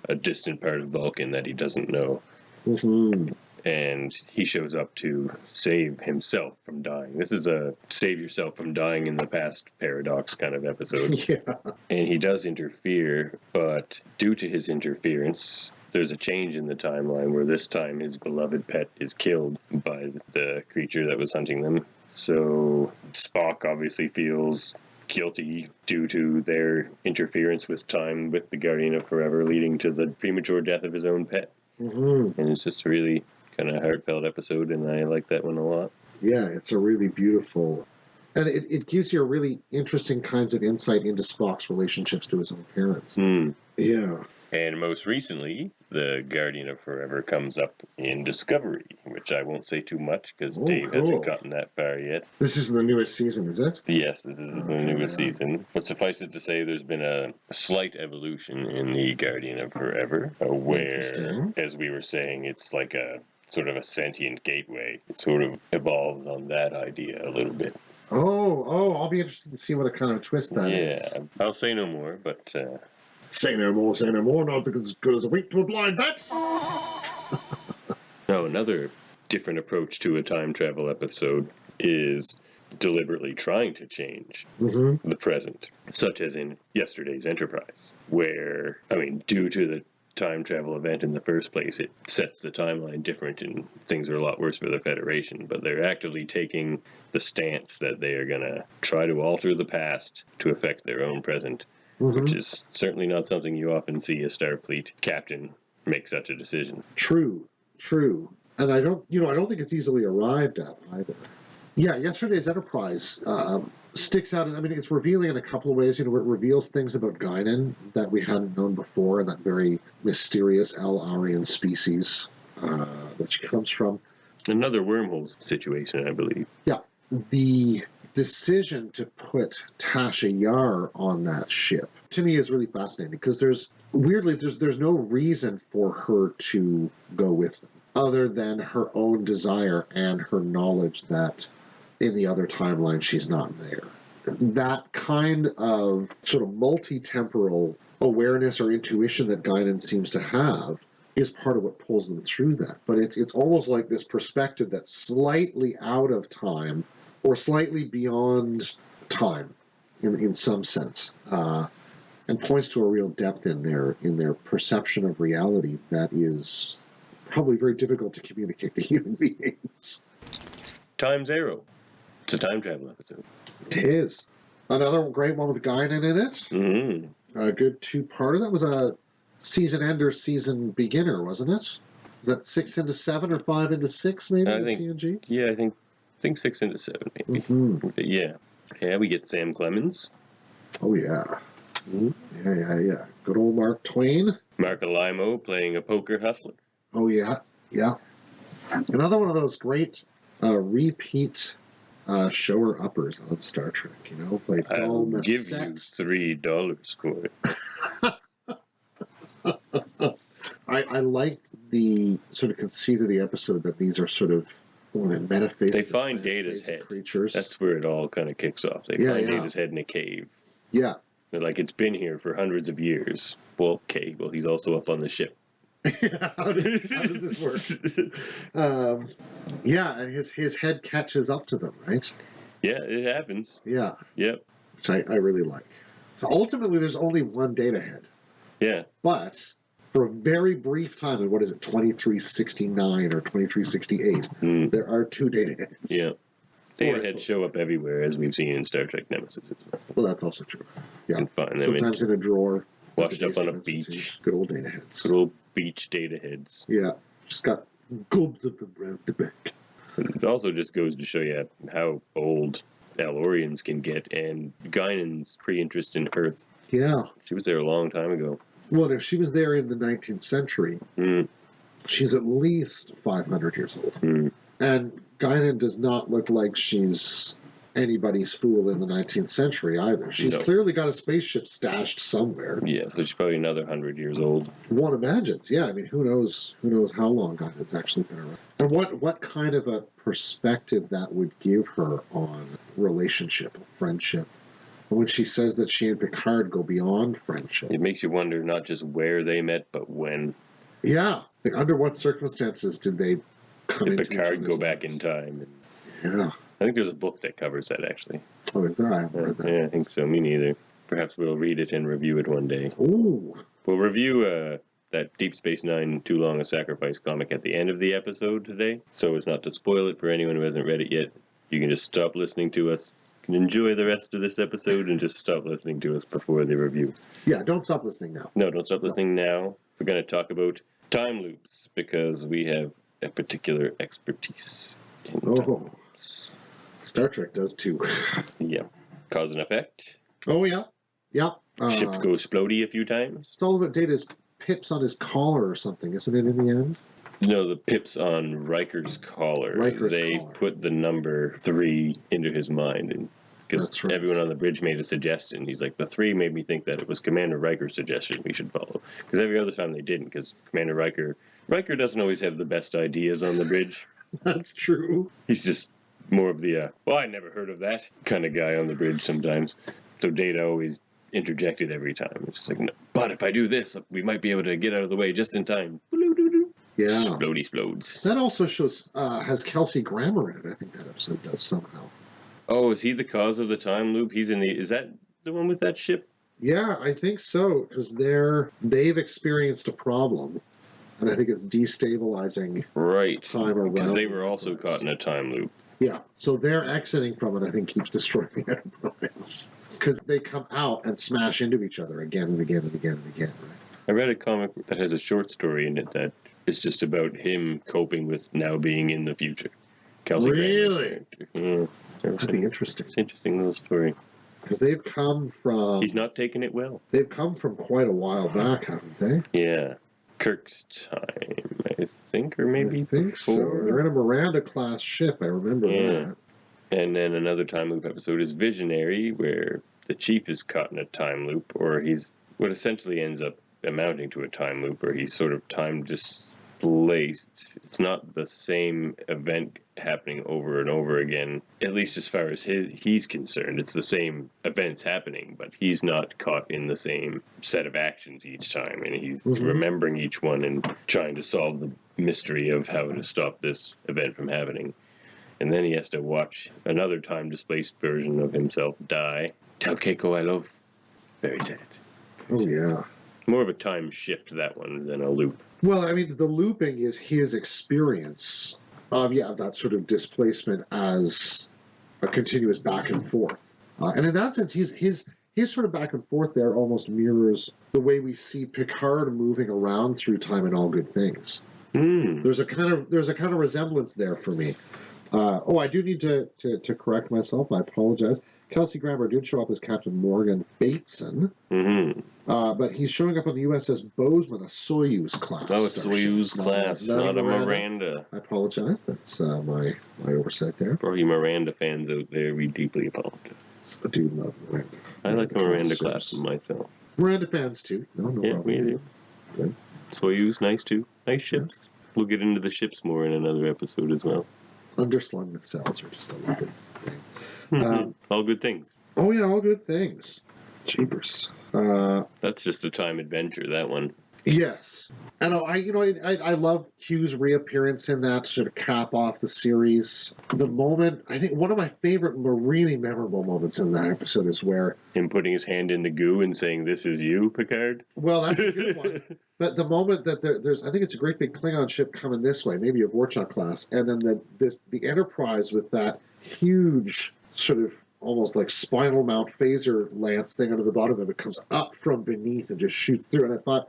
a distant part of Vulcan that he doesn't know. Mm-hmm. And he shows up to save himself from dying. This is a save yourself from dying in the past paradox kind of episode. Yeah. And he does interfere, but due to his interference, there's a change in the timeline where this time his beloved pet is killed by the creature that was hunting them. So Spock obviously feels guilty due to their interference with time with the Guardian of Forever, leading to the premature death of his own pet. Mm-hmm. And it's just a really kind of heartfelt episode, and I like that one a lot. Yeah, it's a really beautiful... And it gives you a really interesting kinds of insight into Spock's relationships to his own parents. Mm. Yeah. And most recently, the Guardian of Forever comes up in Discovery, which I won't say too much because Dave hasn't gotten that far yet. This is the newest season, is it? Yes, this is the newest season. But suffice it to say, there's been a slight evolution in the Guardian of Forever, where, as we were saying, it's like a sort of a sentient gateway. It sort of evolves on that idea a little bit. Oh, I'll be interested to see what kind of twist that is. Yeah, I'll say no more, but... Say no more, not as good as a wink to a blind bat. Now, another different approach to a time travel episode is deliberately trying to change the present, such as in yesterday's Enterprise, where, due to the time travel event in the first place, it sets the timeline different and things are a lot worse for the Federation, but they're actively taking the stance that they are going to try to alter the past to affect their own present. Which is certainly not something you often see a Starfleet captain make such a decision. True. And I don't think it's easily arrived at either. Yeah, yesterday's Enterprise sticks out. It's revealing in a couple of ways. It reveals things about Guinan that we hadn't known before, and that very mysterious El-Arian species that she comes from. Another wormhole situation, I believe. Yeah. The decision to put Tasha Yar on that ship to me is really fascinating because there's no reason for her to go with them other than her own desire and her knowledge that in the other timeline she's not there. That kind of sort of multi-temporal awareness or intuition that Guinan seems to have is part of what pulls them through that. But it's almost like this perspective that's slightly out of time or slightly beyond time in some sense, and points to a real depth in their perception of reality that is probably very difficult to communicate to human beings. Time's Arrow. It's a time travel episode. It is. Another great one with Guinan in it. Mm-hmm. A good two-parter. That was a season ender, season beginner, wasn't it? Was that 6 into 7 or 5 into 6 maybe in TNG? Yeah, I think 6 into 7 maybe. Mm-hmm. But yeah, we get Sam Clemens. Oh yeah. Mm-hmm. Yeah. Good old Mark Twain. Mark Alimo playing a poker hustler. Oh yeah. Another one of those great repeat shower uppers on Star Trek. Like I'll give you $3 for it. I liked the sort of conceit of the episode that these are sort of metaphysical. They find Data's head. Creatures. That's where it all kind of kicks off. They find Data's head in a cave. Yeah. They're like, it's been here for hundreds of years. Well, he's also up on the ship. How does this work? And his head catches up to them, right? Yeah, it happens. Yeah. Yep. Which I really like. So ultimately, there's only one Data head. Yeah. But for a very brief time, in 2369 or 2368, there are 2 Data heads. Yeah. Data heads show up everywhere, as we've seen in Star Trek Nemesis as well. Well, that's also true. Yeah. Sometimes in a drawer. Washed up on a beach. Good old Data heads. Good old beach Data heads. Yeah. Just got gulped of them around the back. It also just goes to show you how old El-Orians can get, and Guinan's pre-interest in Earth. Yeah. She was there a long time ago. Well, if she was there in the 19th century, she's at least 500 years old. And Guinan does not look like she's anybody's fool in the 19th century either. She's clearly got a spaceship stashed somewhere. Yeah, so she's probably another 100 years old. One imagines, yeah. I mean, who knows how long it's actually been around. And what kind of a perspective that would give her on relationship, friendship. When she says that she and Picard go beyond friendship. It makes you wonder not just where they met, but when. Yeah. Like, under what circumstances did they come into Picard go back in time? Yeah. I think there's a book that covers that, actually. Oh, is there? I haven't read that. Yeah, I think so. Me neither. Perhaps we'll read it and review it one day. Ooh. We'll review that Deep Space Nine Too Long a Sacrifice comic at the end of the episode today. So as not to spoil it for anyone who hasn't read it yet, you can just stop listening to us. You can enjoy the rest of this episode and just stop listening to us before the review. Yeah, don't stop listening now. No, don't stop listening now. We're going to talk about time loops because we have a particular expertise in time loops. Star Trek does too. Yeah. Cause and effect. Oh, yeah. Yeah. Ship goes splody a few times. It's all about Data's pips on his collar or something, isn't it, in the end? No, the pips on Riker's collar. They put the number 3 into his mind. And because everyone on the bridge made a suggestion. He's like, the 3 made me think that it was Commander Riker's suggestion we should follow. Because every other time they didn't, because Commander Riker doesn't always have the best ideas on the bridge. That's true. He's just more of the, I never heard of that kind of guy on the bridge sometimes. So Data always interjected every time. It's just like, no, but if I do this, we might be able to get out of the way just in time. Yeah. Splody splodes. That also shows, has Kelsey Grammer in it. I think that episode does somehow. Oh, is he the cause of the time loop? Is that the one with that ship? Yeah, I think so, because they've experienced a problem, and I think it's destabilizing time around. Because they were also caught in a time loop. Yeah, so their exiting from it, I think, keeps destroying the Enterprise. Because they come out and smash into each other again and again and again and again, right? I read a comic that has a short story in it that is just about him coping with now being in the future. Kelsey really? Yeah. That'd be interesting. It's an interesting little story. Because they've come from... He's not taking it well. They've come from quite a while back, haven't they? Yeah. Kirk's time, I think, or maybe I think before. So. They're in a Miranda-class ship, I remember that. And then another time loop episode is Visionary, where the Chief is caught in a time loop, or he's what essentially ends up amounting to a time loop, where he's sort of time displaced. It's not the same event happening over and over again, at least as far as he's concerned. It's the same events happening, but he's not caught in the same set of actions each time, and he's remembering each one and trying to solve the mystery of how to stop this event from happening. And then he has to watch another time-displaced version of himself die. Tell Keiko I love. Very sad. Oh, yeah. More of a time shift, that one, than a loop. Well, I mean, the looping is his experience of, that sort of displacement as a continuous back and forth. And in that sense, his sort of back and forth there almost mirrors the way we see Picard moving around through time in All Good Things. There's a kind of resemblance there for me. I do need to correct myself. I apologize. Kelsey Grammer did show up as Captain Morgan Bateson, but he's showing up on the USS Bozeman, a Soyuz class. Oh, it's Soyuz class, not a Miranda. I apologize. That's my oversight there. For you Miranda fans out there, we deeply apologize. I do love Miranda. I like the Miranda class myself. Miranda fans too. No problem. We do. Good. Soyuz, nice too. Nice ships. We'll get into the ships more in another episode as well. Underslung nacelles are just a little good thing. All good things. Oh yeah, all good things. Jeepers. That's just a time adventure, that one. Yes. And I love Q's reappearance in that to sort of cap off the series. The moment, I think one of my favorite, really memorable moments in that episode is where... Him putting his hand in the goo and saying, "This is you, Picard?" Well, that's a good one. But the moment that there's, I think it's a great big Klingon ship coming this way, maybe a Vorchak class, and then the Enterprise with that huge sort of almost like spinal mount phaser lance thing under the bottom of it comes up from beneath and just shoots through. And I thought,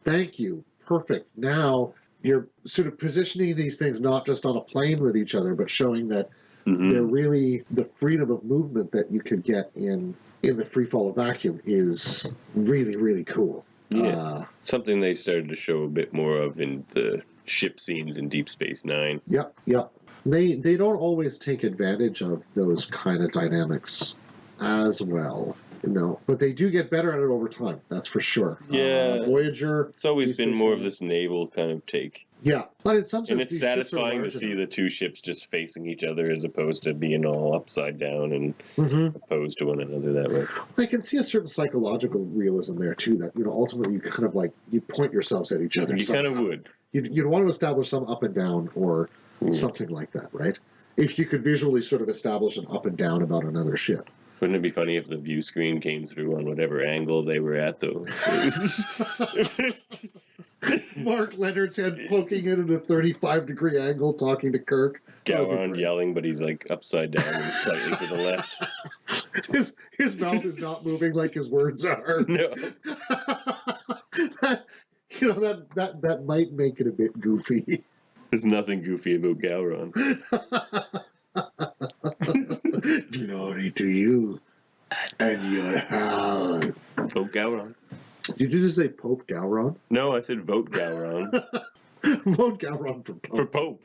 thank you. Perfect. Now you're sort of positioning these things not just on a plane with each other, but showing that they're really the freedom of movement that you could get in the free fall of vacuum is really, really cool. Yeah. Something they started to show a bit more of in the ship scenes in Deep Space Nine. Yep. They don't always take advantage of those kind of dynamics as well, but they do get better at it over time. That's for sure. Yeah. Voyager. It's always been more of this naval kind of take. Yeah, but in some sense, and it's these ships are satisfying to see the two ships just facing each other as opposed to being all upside down and opposed to one another that way. I can see a certain psychological realism there too. That ultimately you kind of you point yourselves at each other. You kind of would. You'd want to establish some up and down or something like that, right? If you could visually sort of establish an up and down about another ship. Wouldn't it be funny if the view screen came through on whatever angle they were at, though? Mark Leonard's head poking in at a 35-degree angle, talking to Kirk. Gowron yelling, but he's upside down and slightly to the left. His mouth is not moving like his words are. No. that might make it a bit goofy. There's nothing goofy about Gowron. Glory to you and your house. Pope Gowron. Did you just say Pope Gowron? No, I said vote Gowron. Vote Gowron for Pope.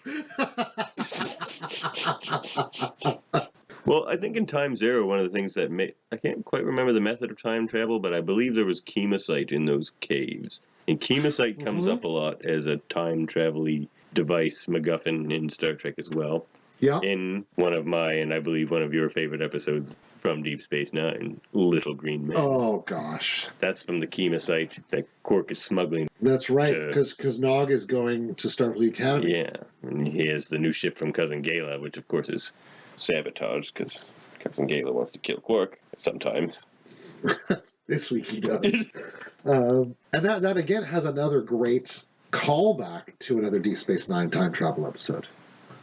Well, I think in Time Zero, one of the things that I can't quite remember the method of time travel, but I believe there was Kemocite in those caves. And Kemocite comes up a lot as a time travel-y device, MacGuffin in Star Trek as well. Yeah. In one of my, and I believe one of your favorite episodes from Deep Space Nine, Little Green Man. Oh, gosh. That's from the Kemocite that Quark is smuggling. That's right, because Nog is going to Starfleet Academy. Yeah, and he has the new ship from Cousin Gala, which of course is sabotage, because Cousin Gala wants to kill Quark sometimes. This week he does. And that again has another great callback to another Deep Space Nine time travel episode.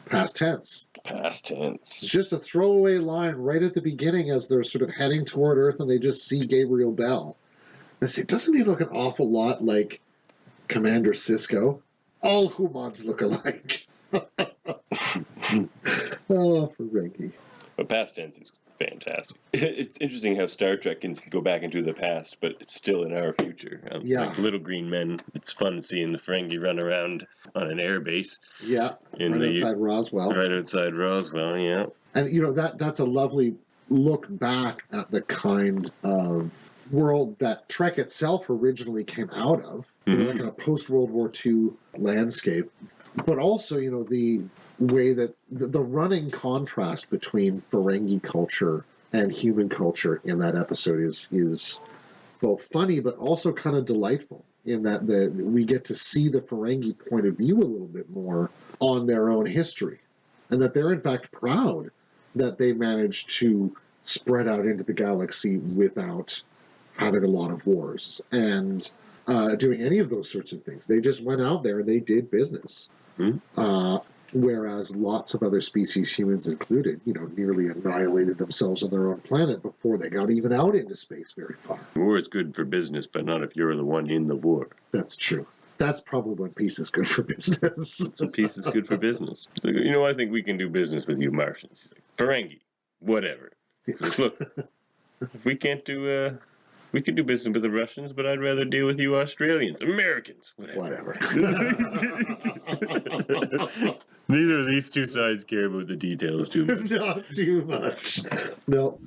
Past tense. Past tense. It's just a throwaway line right at the beginning as they're sort of heading toward Earth and they just see Gabriel Bell. They say, doesn't he look an awful lot like Commander Sisko? All humans look alike. Oh, for Reggie. But past tense is fantastic. It's interesting how Star Trek can go back into the past, but it's still in our future. Like Little Green Men, it's fun seeing the Ferengi run around on an air base. Yeah, outside Roswell. Right outside Roswell, yeah. And, that's a lovely look back at the kind of world that Trek itself originally came out of, like in a post-World War II landscape. But also, the way that the running contrast between Ferengi culture and human culture in that episode is both funny but also kind of delightful in that we get to see the Ferengi point of view a little bit more on their own history, and that they're in fact proud that they managed to spread out into the galaxy without having a lot of wars and doing any of those sorts of things. They just went out there and they did business. Whereas lots of other species, humans included, nearly annihilated themselves on their own planet before they got even out into space very far. War is good for business, but not if you're the one in the war. That's true. That's probably when peace is good for business. So peace is good for business. I think we can do business with you Martians. Ferengi, whatever. Look, we can't do... we could do business with the Russians, but I'd rather deal with you Australians, Americans, whatever. Neither of these two sides care about the details too much. Not too much. No.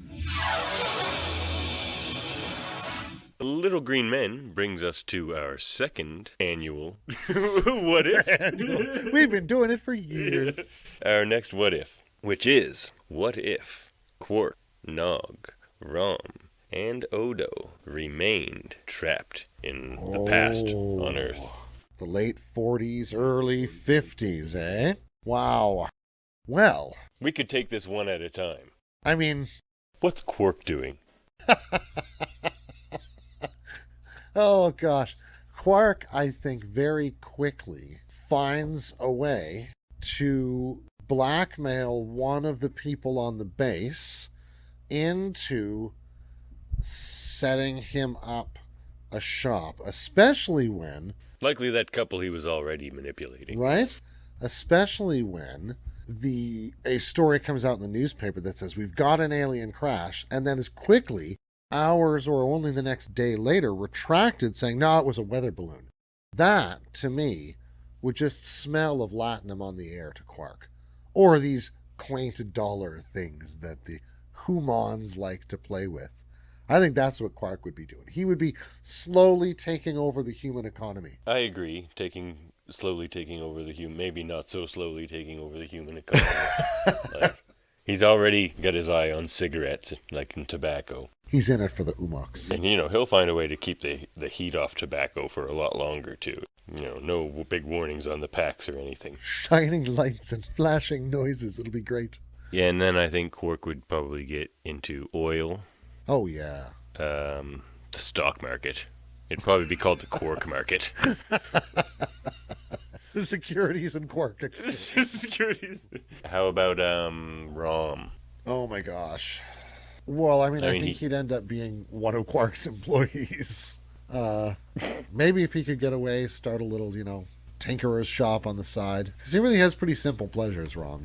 Little Green Men brings us to our second annual What If? We've been doing it for years. Our next What If, which is, what if Quark, Nog, Rom, and Odo remained trapped in the past on Earth? The late 40s, early 50s, eh? Wow. Well, we could take this one at a time. I mean... What's Quark doing? Oh, gosh. Quark, I think, very quickly finds a way to blackmail one of the people on the base into setting him up a shop, especially when... Likely that couple he was already manipulating. Right? Especially when a story comes out in the newspaper that says, we've got an alien crash, and then is quickly, hours or only the next day later, retracted saying, no, it was a weather balloon. That, to me, would just smell of latinum on the air to Quark. or these quaint dollar things that the humans like to play with. I think that's what Quark would be doing. He would be slowly taking over the human economy. I agree. Slowly taking over the human, maybe not so slowly taking over the human economy. Like, he's already got his eye on cigarettes, like in tobacco. He's in it for the umaks. And, he'll find a way to keep the heat off tobacco for a lot longer, too. No big warnings on the packs or anything. Shining lights and flashing noises. It'll be great. Yeah, and then I think Quark would probably get into oil. Oh, yeah. The stock market. It'd probably be called the Quark market. The securities and Quark exchange. Securities. How about Rom? Oh, my gosh. Well, I think he'd end up being one of Quark's employees. Maybe if he could get away, start a little, tinkerer's shop on the side. Because he really has pretty simple pleasures, Rom,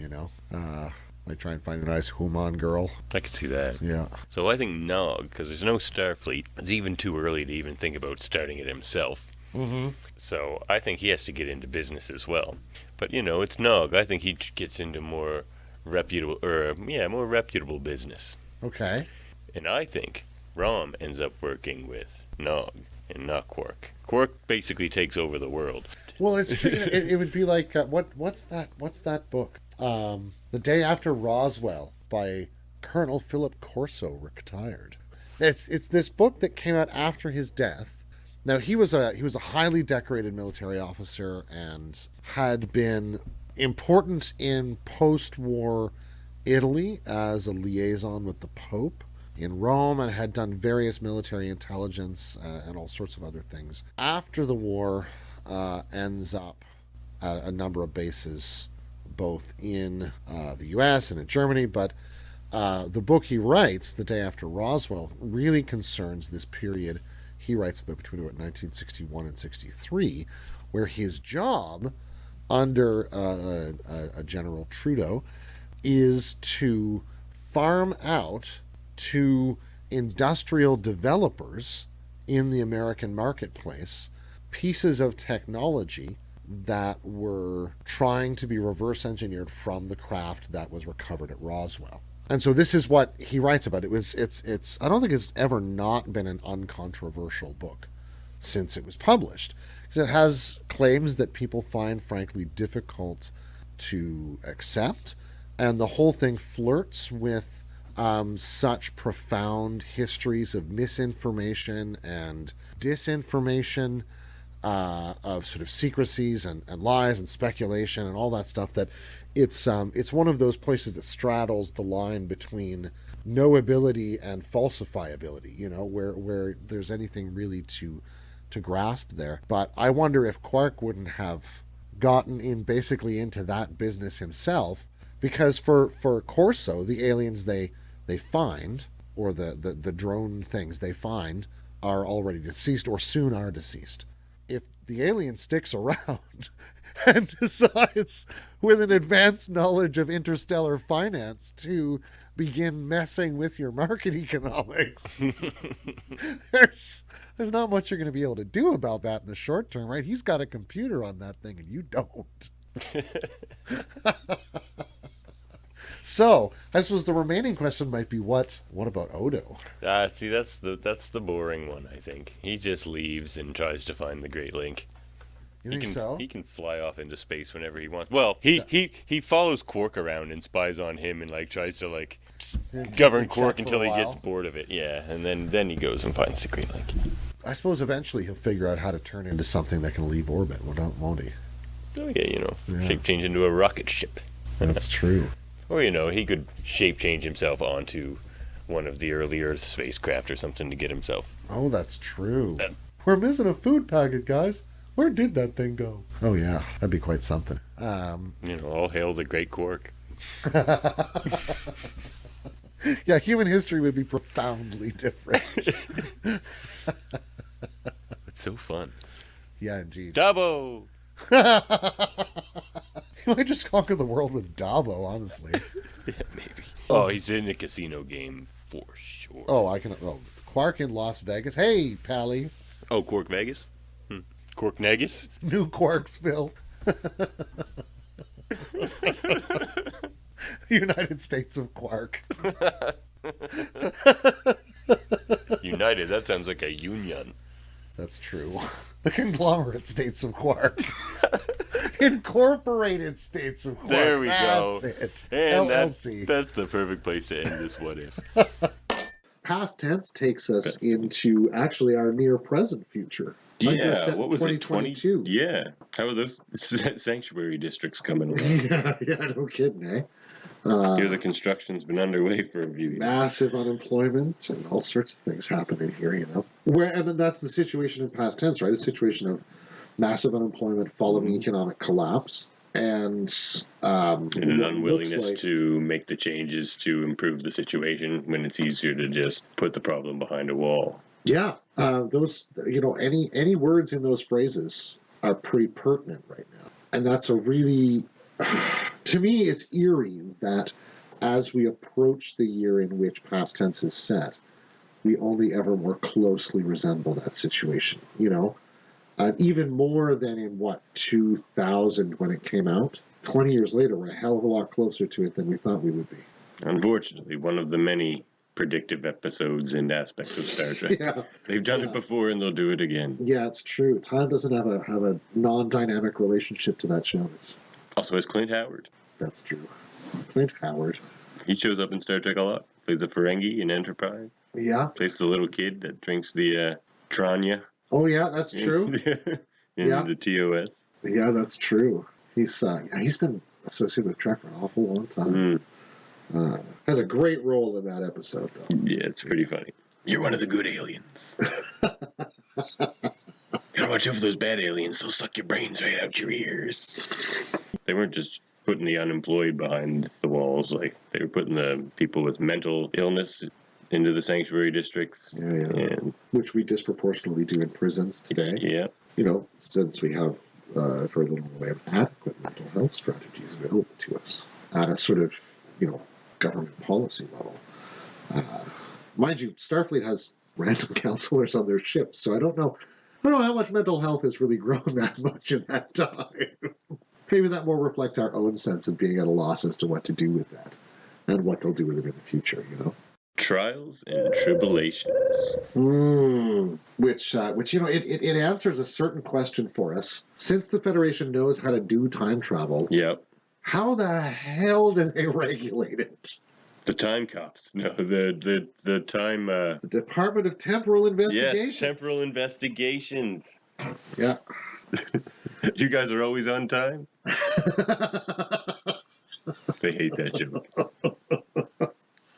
Might try and find a nice human girl. I could see that. Yeah. So I think Nog, because there's no Starfleet, it's even too early to even think about starting it himself. Mm-hmm. So I think he has to get into business as well. But, it's Nog. I think he gets into more reputable business. Okay. And I think Rom ends up working with Nog and not Quark. Quark basically takes over the world. Well, it would be like what's that book? The Day After Roswell by Colonel Philip Corso, retired. It's this book that came out after his death. Now he was a highly decorated military officer and had been important in post-war Italy as a liaison with the Pope, in Rome, and had done various military intelligence and all sorts of other things. After the war, ends up at a number of bases, both in the U.S. and in Germany, but the book he writes, The Day After Roswell, really concerns this period he writes about between 1961 and 63, where his job under a General Trudeau is to farm out to industrial developers in the American marketplace pieces of technology that were trying to be reverse engineered from the craft that was recovered at Roswell. And so this is what he writes about. It's I don't think it's ever not been an uncontroversial book since it was published, because it has claims that people find frankly difficult to accept, and the whole thing flirts with such profound histories of misinformation and disinformation, of sort of secrecies and lies and speculation and all that stuff, that it's one of those places that straddles the line between knowability and falsifiability, where there's anything really to grasp there. But I wonder if Quark wouldn't have gotten basically into that business himself, because for Corso, the aliens they find, or the drone things they find, are already deceased or soon are deceased. If the alien sticks around and decides, with an advanced knowledge of interstellar finance, to begin messing with your market economics, there's not much you're going to be able to do about that in the short term, right? He's got a computer on that thing and you don't. So, I suppose the remaining question might be, what about Odo? See, that's the boring one, I think. He just leaves and tries to find the Great Link. You think so? He can fly off into space whenever he wants. Well, he follows Quark around and spies on him and tries to govern Quark until he gets bored of it. Yeah, and then he goes and finds the Great Link. I suppose eventually he'll figure out how to turn into something that can leave orbit, won't he? Oh yeah, shape change into a rocket ship. That's true. Or, he could shape change himself onto one of the earlier spacecraft or something to get himself. Oh, that's true. We're missing a food packet, guys. Where did that thing go? Oh, yeah. That'd be quite something. All hail the great Quark. Yeah, human history would be profoundly different. It's so fun. Yeah, indeed. Dabo! You might just conquer the world with Dabo, honestly. Yeah, maybe. Oh, he's in a casino game for sure. Quark in Las Vegas. Hey, Pally. Oh, Quark Vegas? Quark Negus? New Quarksville. United States of Quark. United, that sounds like a union. That's true. The conglomerate states of Quark. Incorporated states of Quark. There we That's go. It. And LLC. that's the perfect place to end this what if. Past tense takes us into actually our near present future. Like they're set in What was it? 2022. Yeah. How are those sanctuary districts coming along? yeah, no kidding, eh? Here the construction's been underway for a few years. Massive unemployment and all sorts of things happening here, and then that's the situation in past tense, right? A situation of massive unemployment following economic collapse and an unwillingness to make the changes to improve the situation when it's easier to just put the problem behind a wall. Yeah, those any words in those phrases are pretty pertinent right now, and that's a really. To me, it's eerie that as we approach the year in which past tense is set, we only ever more closely resemble that situation, even more than in, 2000 when it came out. 20 years later, we're a hell of a lot closer to it than we thought we would be. Unfortunately, one of the many predictive episodes and aspects of Star Trek. Yeah. They've done it before and they'll do it again. Yeah, it's true. Time doesn't have a non-dynamic relationship to that show. Also, it's Clint Howard. That's true. Clint Howard. He shows up in Star Trek a lot. Plays the Ferengi in Enterprise. Yeah. Plays the little kid that drinks the Tranya. Oh, yeah, that's true. in the TOS. Yeah, that's true. He's been associated with Trek for an awful long time. Has a great role in that episode, though. Yeah, it's pretty funny. You're one of the good aliens. Gotta watch out for those bad aliens. They'll suck your brains right out your ears. They weren't just putting the unemployed behind the walls. Like, they were putting the people with mental illness into the sanctuary districts. Yeah. And which we disproportionately do in prisons today. Yeah. Since we have very little in the way of adequate mental health strategies available to us at a sort of, government policy level. Mind you, Starfleet has random counselors on their ships, so I don't know how much mental health has really grown that much in that time. Maybe that more reflects our own sense of being at a loss as to what to do with that and what they'll do with it in the future, Trials and tribulations. Which it answers a certain question for us. Since the Federation knows how to do time travel, Yep. How the hell do they regulate it? The time cops. No, the time... The Department of Temporal Investigations. Yes, temporal investigations. Yeah. You guys are always on time? They hate that joke.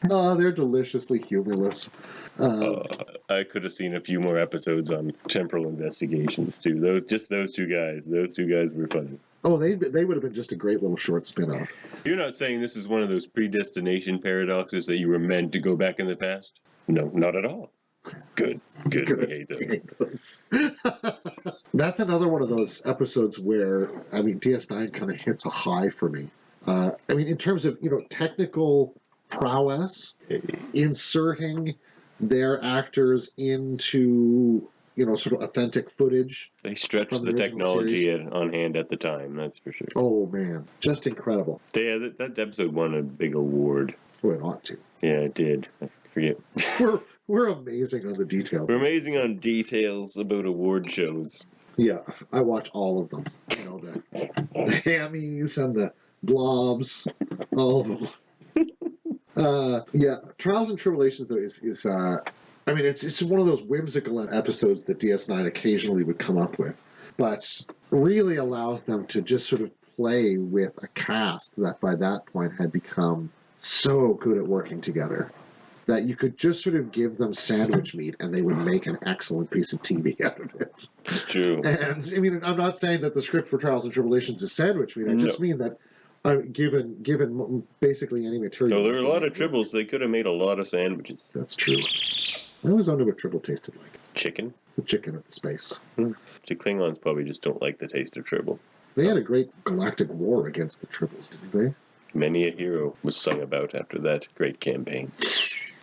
Oh, they're deliciously humorless. I could have seen a few more episodes on temporal investigations, too. Those two guys. Those two guys were funny. Oh, they would have been just a great little short spin-off. You're not saying this is one of those predestination paradoxes that you were meant to go back in the past? No, not at all. Good. We hate those. That's another one of those episodes where, DS9 kind of hits a high for me. In terms of, technical prowess, inserting their actors into, sort of authentic footage. They stretched the technology on hand at the time, that's for sure. Oh, man. Just incredible. Yeah, that episode won a big award. Well, it ought to. Yeah, it did. I forget. We're amazing on the details. We're amazing on details about award shows. Yeah, I watch all of them. The hammies and the blobs, all of them. Trials and Tribulations, though, is it's one of those whimsical episodes that DS9 occasionally would come up with, but really allows them to just sort of play with a cast that by that point had become so good at working together that you could just sort of give them sandwich meat and they would make an excellent piece of TV out of it. It's true. And I'm not saying that the script for Trials and Tribulations is sandwich meat. I just mean that given basically any material. No, there were a lot of tribbles. They could have made a lot of sandwiches. That's true. I always wondered what tribble tasted like. Chicken? The chicken of the space. The Klingons probably just don't like the taste of tribble. They had a great galactic war against the tribbles, didn't they? Many a hero was sung about after that great campaign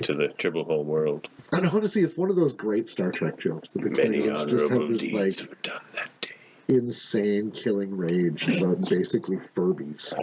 to the tribble whole world. And honestly, it's one of those great Star Trek jokes. That the Many Klingons just have honorable this, deeds were done that day. insane killing rage about basically Furbies.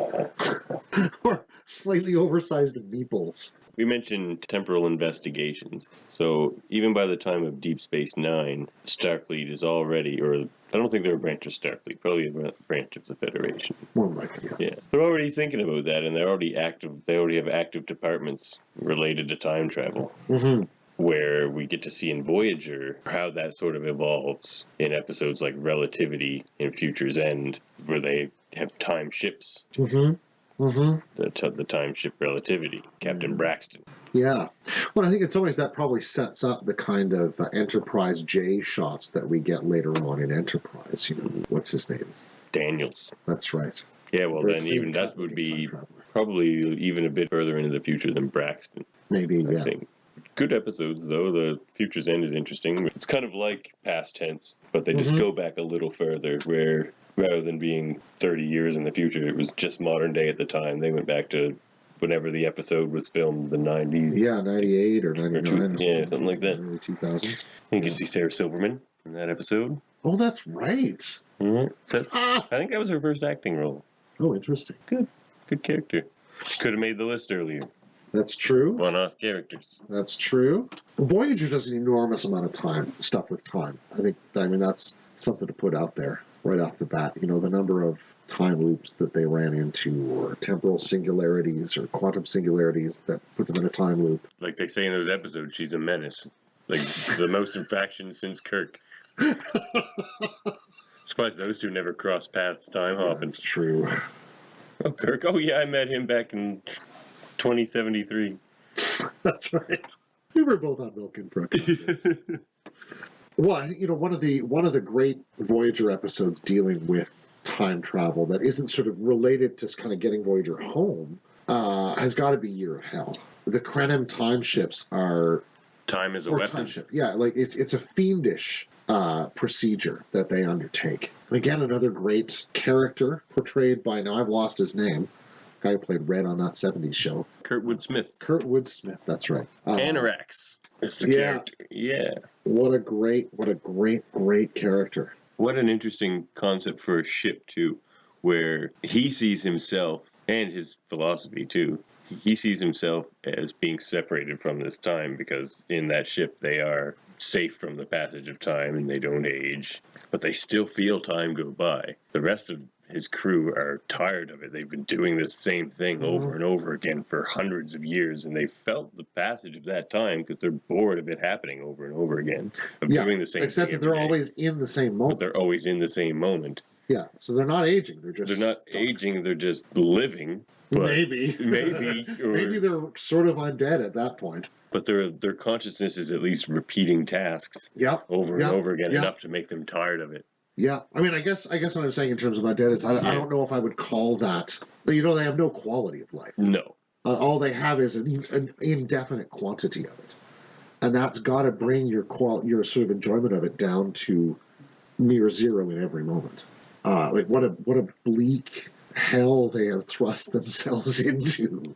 Or slightly oversized meeples. We mentioned temporal investigations. So even by the time of Deep Space Nine, Starfleet is already, or I don't think they're a branch of Starfleet, probably a branch of the Federation. More likely, Yeah. They're already thinking about that, and they're already active. They already have active departments related to time travel. Mm-hmm. Where we get to see in Voyager how that sort of evolves in episodes like Relativity in Future's End, where they have time ships. Mm-hmm. Mm-hmm. The time ship Relativity, Captain Braxton. Yeah. Well, I think in some ways that probably sets up the kind of Enterprise J shots that we get later on in Enterprise. You know, what's his name? Daniels. That's right. Yeah, well, then even that would be probably even a bit further into the future than Braxton. Maybe, I think. Good episodes, though. The Future's End is interesting. It's kind of like Past Tense, but they just go back a little further, where rather than being 30 years in the future, it was just modern day at the time. They went back to whenever the episode was filmed, the 90s. Yeah, 98 or 99. Yeah, something like that. Early 2000s. You can see Sarah Silverman in that episode. Oh, that's right. I think that was her first acting role. Oh, interesting. Good character. She could have made the list earlier. That's true. One-off characters. That's true. Voyager does an enormous amount of stuff with time. I mean, that's something to put out there right off the bat. You know, the number of time loops that they ran into, or temporal singularities, or quantum singularities that put them in a time loop. Like they say in those episodes, she's a menace. Like the most infractions since Kirk. Surprised those two never crossed paths time hopping. That's true. Oh, Kirk. Oh, yeah, I met him back in 2073. That's right. We were both on Milk and Brook. Well, you know, one of the great Voyager episodes dealing with time travel that isn't sort of related to kind of getting Voyager home has got to be Year of Hell. The Krenim time ships are time is a weapon. Time ship, yeah, like it's a fiendish procedure that they undertake. Again, another great character portrayed by, now I've lost his name, guy who played Red on that 70s show. Kurtwood Smith, that's right. Anorax is the character. Yeah. What a great character. What an interesting concept for a ship, too, where he sees himself, and his philosophy, too, he sees himself as being separated from this time, because in that ship they are safe from the passage of time and they don't age, but they still feel time go by. The rest of his crew are tired of it. They've been doing this same thing over and over again for hundreds of years, and they felt the passage of that time because they're bored of it happening over and over again, of doing the same thing. Except that they're always in the same moment. But they're always in the same moment. Yeah, so they're not aging. They're not aging. They're just living. Maybe. Or, maybe they're sort of undead at that point. But their consciousness is at least repeating tasks over and over again, enough to make them tired of it. Yeah, I mean, I guess what I'm saying in terms of undead is I don't know if I would call that. You know, they have no quality of life. No. All they have is an indefinite quantity of it, and that's got to bring your sort of enjoyment of it down to near zero in every moment. Like what a bleak hell they have thrust themselves into,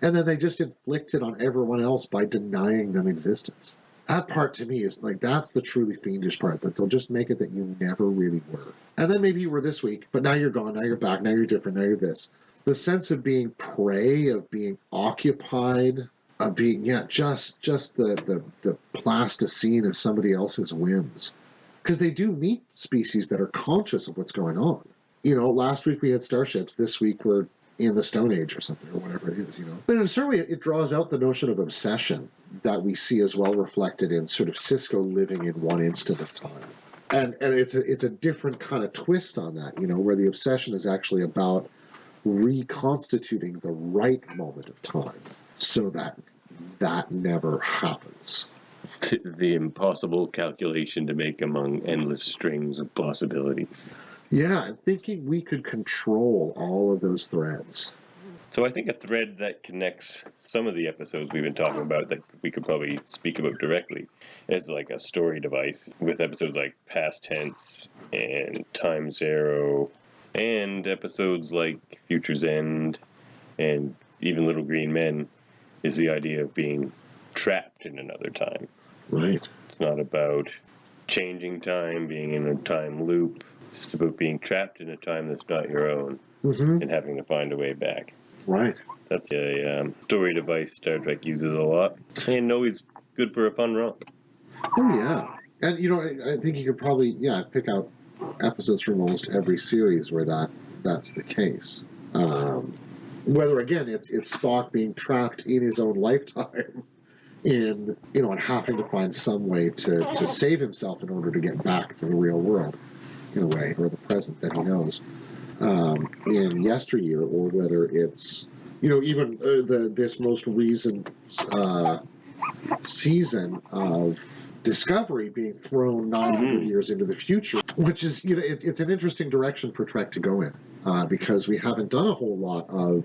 and then they just inflict it on everyone else by denying them existence. That part to me is like, that's the truly fiendish part, that they'll just make it that you never really were. And then maybe you were this week, but now you're gone, now you're back, now you're different, now you're this. The sense of being prey, of being occupied, of being, just the plasticine of somebody else's whims. Because they do meet species that are conscious of what's going on. You know, last week we had starships, this week we're in the Stone Age or something, or whatever it is, you know. But in a certain way, it draws out the notion of obsession that we see as well reflected in sort of Cisco living in one instant of time. And it's a different kind of twist on that, you know, where the obsession is actually about reconstituting the right moment of time so that that never happens. The impossible calculation to make among endless strings of possibilities. Yeah, and thinking we could control all of those threads. So I think a thread that connects some of the episodes we've been talking about that we could probably speak about directly is like a story device with episodes like Past Tense and Time Zero and episodes like Future's End and even Little Green Men is the idea of being trapped in another time. Right. It's not about changing time, being in a time loop. Just about being trapped in a time that's not your own Mm-hmm. and having to find a way back. Right. That's a story device Star Trek uses a lot, and always good for a fun romp. Oh, yeah. And, you know, I think you could probably, pick out episodes from almost every series where that's the case. Whether, again, it's Spock being trapped in his own lifetime and having to find some way to save himself in order to get back to the real world, in a way, or the present that he knows, in yesteryear, or whether it's, even this most recent season of Discovery being thrown 900 years into the future, which is, it's an interesting direction for Trek to go in, because we haven't done a whole lot of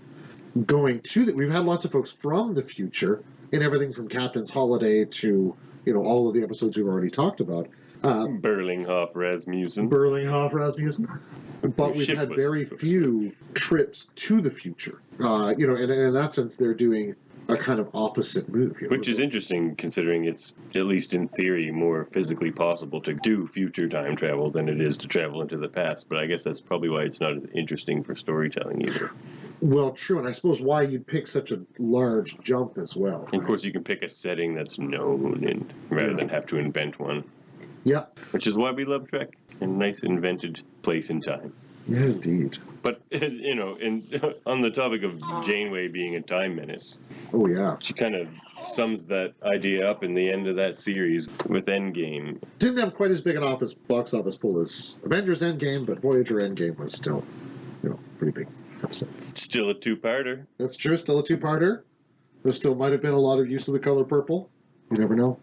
going to that. We've had lots of folks from the future in everything from Captain's Holiday to, all of the episodes we've already talked about. Burlinghoff Rasmussen. But we've had very few trips to the future. And in that sense, they're doing a kind of opposite move here. Which is interesting, considering it's, at least in theory, more physically possible to do future time travel than it is to travel into the past. But I guess that's probably why it's not as interesting for storytelling either. Well, true, and I suppose why you'd pick such a large jump as well. Right? And of course, you can pick a setting that's known, and rather than have to invent one. Yeah. Which is why we love Trek. A nice invented place and time. Yeah, indeed. But, on the topic of Janeway being a time menace, oh, yeah, she kind of sums that idea up in the end of that series with Endgame. Didn't have quite as big an box office pull as Avengers Endgame, but Voyager Endgame was still, pretty big episode. Still a two-parter. That's true, still a two-parter. There still might have been a lot of use of the color purple. You never know.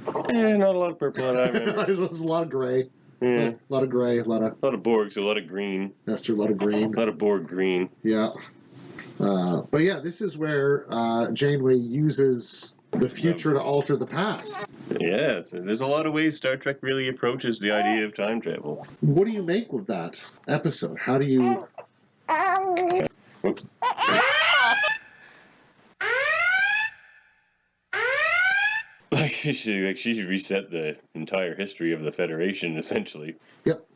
Not a lot of purple, I remember. There's a lot of gray. Yeah. A lot of gray, a lot of Borgs, a lot of green. That's true, a lot of green. A lot of Borg green. Yeah. But yeah, this is where Janeway uses the future to alter the past. Yeah, there's a lot of ways Star Trek really approaches the idea of time travel. What do you make of that episode? How do you... Oops. She reset the entire history of the Federation, essentially. Yep.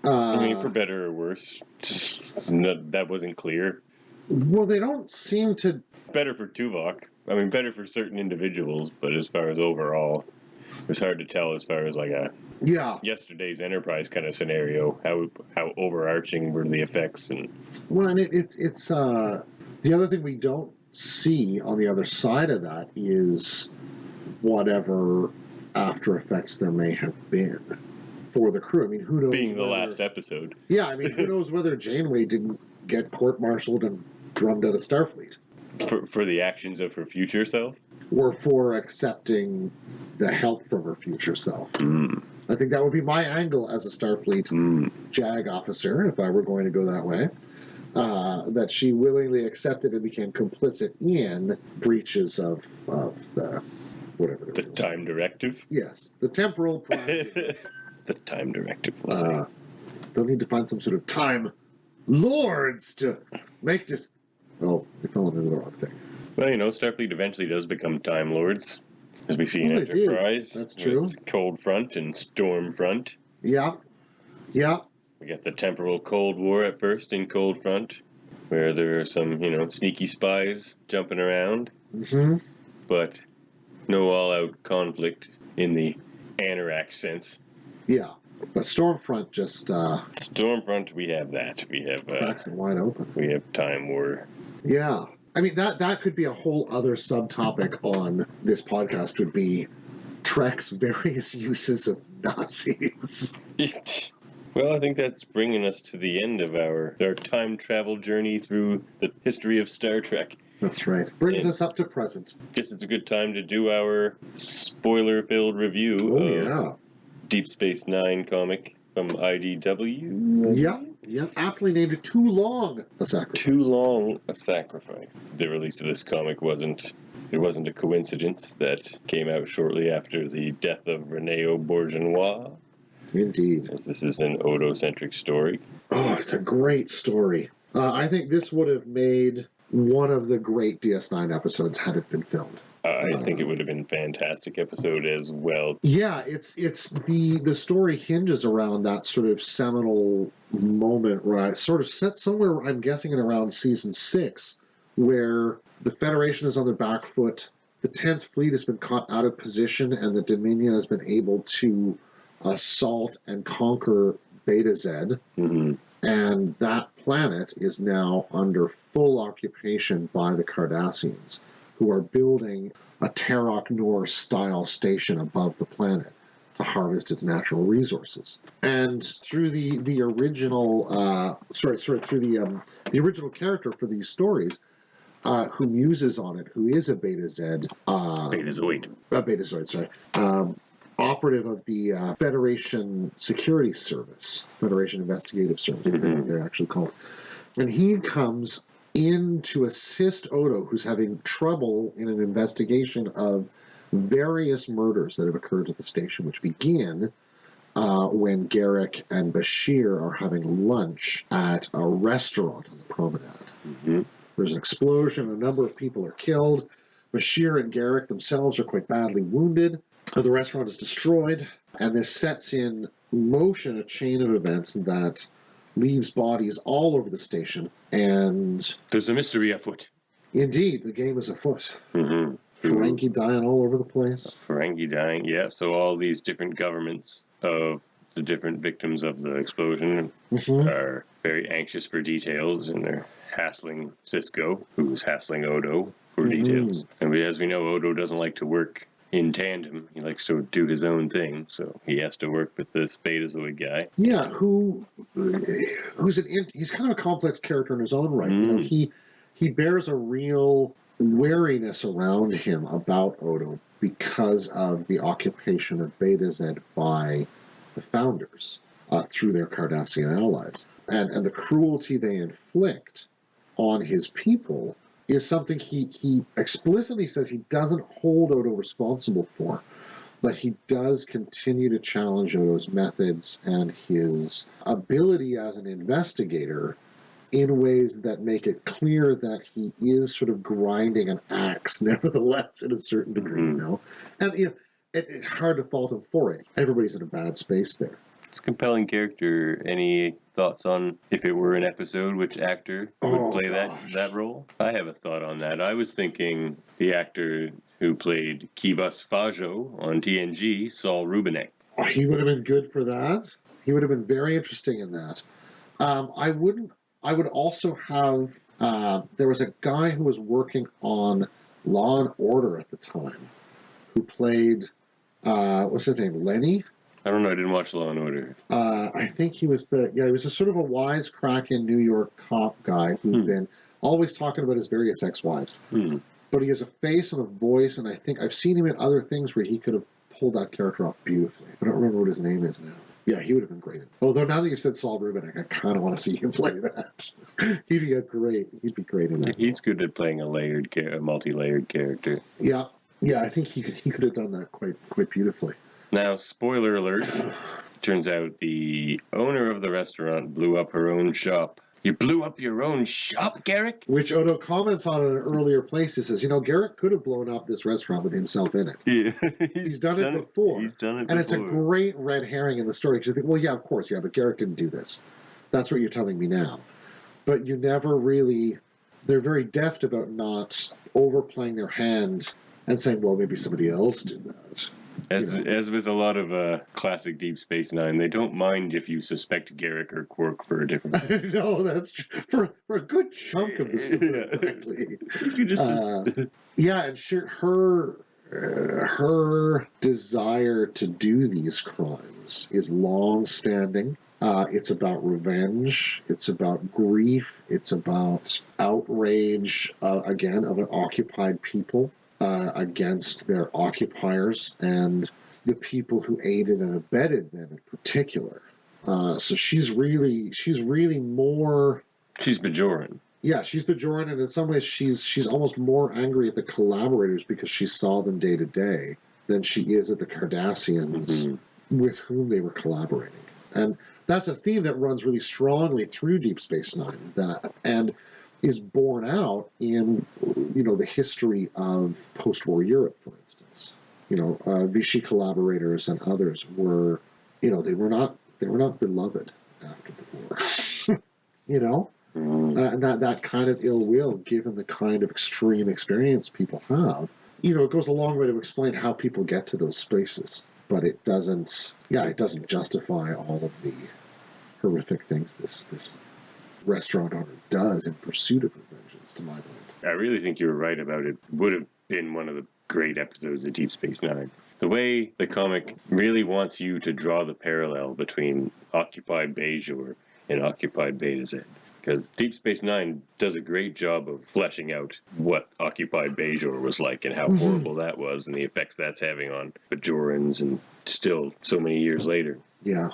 I mean, for better or worse. That wasn't clear. Well, they don't seem to... Better for Tuvok. I mean, better for certain individuals, but as far as overall, it's hard to tell as far as like a yesterday's Enterprise kind of scenario. How overarching were the effects and... Well, and it's the other thing we don't see on the other side of that is whatever after effects there may have been for the crew. I mean, who knows? Being the last episode. Yeah, I mean, who knows whether Janeway didn't get court-martialed and drummed out of Starfleet. For the actions of her future self? Or for accepting the help from her future self. Mm. I think that would be my angle as a Starfleet JAG officer, if I were going to go that way. That she willingly accepted and became complicit in breaches of the... whatever. The time directive? Yes, the temporal prime. The time directive, we'll say. They'll need to find some sort of time lords to make this... Oh, they fell into the wrong thing. Well, Starfleet eventually does become Time Lords, as we see in Enterprise. That's true. With Cold Front and Storm Front. Yeah. Yeah. We got the temporal Cold War at first in Cold Front, where there are some, sneaky spies jumping around. Mm-hmm. But no all-out conflict in the Anorak sense. Yeah. But Stormfront just... Stormfront, we have that. We have... cracks it wide open. We have Time War. Yeah. I mean, that could be a whole other subtopic on this podcast, would be Trek's various uses of Nazis. Well, I think that's bringing us to the end of our time travel journey through the history of Star Trek. That's right. Brings us up to present. Guess it's a good time to do our spoiler-filled review of Deep Space Nine comic from IDW. Yeah, aptly named Too Long a Sacrifice. Too Long a Sacrifice. The release of this comic wasn't a coincidence. That came out shortly after the death of Reneo Bourgeois. Indeed. As this is an Odo-centric story. Oh, it's a great story. I think this would have made one of the great DS9 episodes had it been filmed. I think it would have been a fantastic episode as well. Yeah, it's the story hinges around that sort of seminal moment, right? Sort of set somewhere, I'm guessing, in around season 6, where the Federation is on their back foot, the 10th Fleet has been caught out of position, and the Dominion has been able to assault and conquer Beta Z. Mm-hmm. And that planet is now under full occupation by the Cardassians, who are building a Terok Norse style station above the planet to harvest its natural resources. And through the original the original character for these stories, who muses on it, who is a Beta Z, Betazoid, sorry, operative of the Federation Security Service, Federation Investigative Service, they're actually called. And he comes in to assist Odo, who's having trouble in an investigation of various murders that have occurred at the station, which begin when Garrick and Bashir are having lunch at a restaurant on the promenade. Mm-hmm. There's an explosion, a number of people are killed. Bashir and Garrick themselves are quite badly wounded. The restaurant is destroyed, and this sets in motion a chain of events that leaves bodies all over the station, and there's a mystery afoot. Indeed, the game is afoot. Mm-hmm. Ferengi dying all over the place. Ferengi dying, yeah. So all these different governments of the different victims of the explosion are very anxious for details, and they're hassling Cisco, who's hassling Odo for details. And as we know, Odo doesn't like to work in tandem. He likes to do his own thing, so he has to work with this Betazoid guy. Yeah, he's kind of a complex character in his own right. You know, he bears a real wariness around him about Odo because of the occupation of Beta Z by the Founders through their Cardassian allies, and the cruelty they inflict on his people is something he explicitly says he doesn't hold Odo responsible for, but he does continue to challenge Odo's methods and his ability as an investigator in ways that make it clear that he is sort of grinding an axe, nevertheless, in a certain degree, you know? And, you know, it's hard to fault him for it. Everybody's in a bad space there. It's a compelling character. Any thoughts on, if it were an episode, which actor would play that role? I have a thought on that. I was thinking the actor who played Kivas Fajo on TNG, Saul Rubinek. Oh, he would have been good for that. He would have been very interesting in that. I would also have, there was a guy who was working on Law and Order at the time who played, what's his name, Lenny? I don't know, I didn't watch Law and Order. I think he was he was a sort of a wisecracking New York cop guy who'd been always talking about his various ex-wives. But he has a face and a voice, and I think I've seen him in other things where he could have pulled that character off beautifully. I don't remember what his name is now. Yeah, he would have been great. Although now that you've said Saul Rubinek, I kind of want to see him play that. He'd be great in that. He's good at playing a multi-layered character. Yeah, I think he could have done that quite beautifully. Now, spoiler alert, turns out the owner of the restaurant blew up her own shop. You blew up your own shop, Garrick? Which Odo comments on in an earlier place. He says, Garrick could have blown up this restaurant with himself in it. Yeah. He's done it before. He's done it before. And it's a great red herring in the story. Because you think, well, yeah, of course, yeah, but Garrick didn't do this. That's what you're telling me now. But you never really... They're very deft about not overplaying their hand and saying, well, maybe somebody else did that. As with a lot of classic Deep Space Nine, they don't mind if you suspect Garrick or Quark for a different... No, that's true. For a good chunk of the story. You just... and her desire to do these crimes is long-standing. It's about revenge. It's about grief. It's about outrage, again, of an occupied people. Against their occupiers and the people who aided and abetted them in particular. So she's really more... She's Bajoran. Yeah, she's Bajoran, and in some ways she's almost more angry at the collaborators because she saw them day to day than she is at the Cardassians with whom they were collaborating. And that's a theme that runs really strongly through Deep Space Nine. And is borne out in, the history of post-war Europe, for instance. Vichy collaborators and others were, they were not beloved after the war. And that kind of ill will, given the kind of extreme experience people have, it goes a long way to explain how people get to those spaces. But it doesn't justify all of the horrific things this restaurant owner does in pursuit of vengeance, to my mind. I really think you were right about it. Would have been one of the great episodes of Deep Space Nine. The way the comic really wants you to draw the parallel between Occupied Bajor and Occupied Beta Z. Because Deep Space Nine does a great job of fleshing out what Occupied Bajor was like and how horrible that was and the effects that's having on Bajorans and still so many years later. Yeah.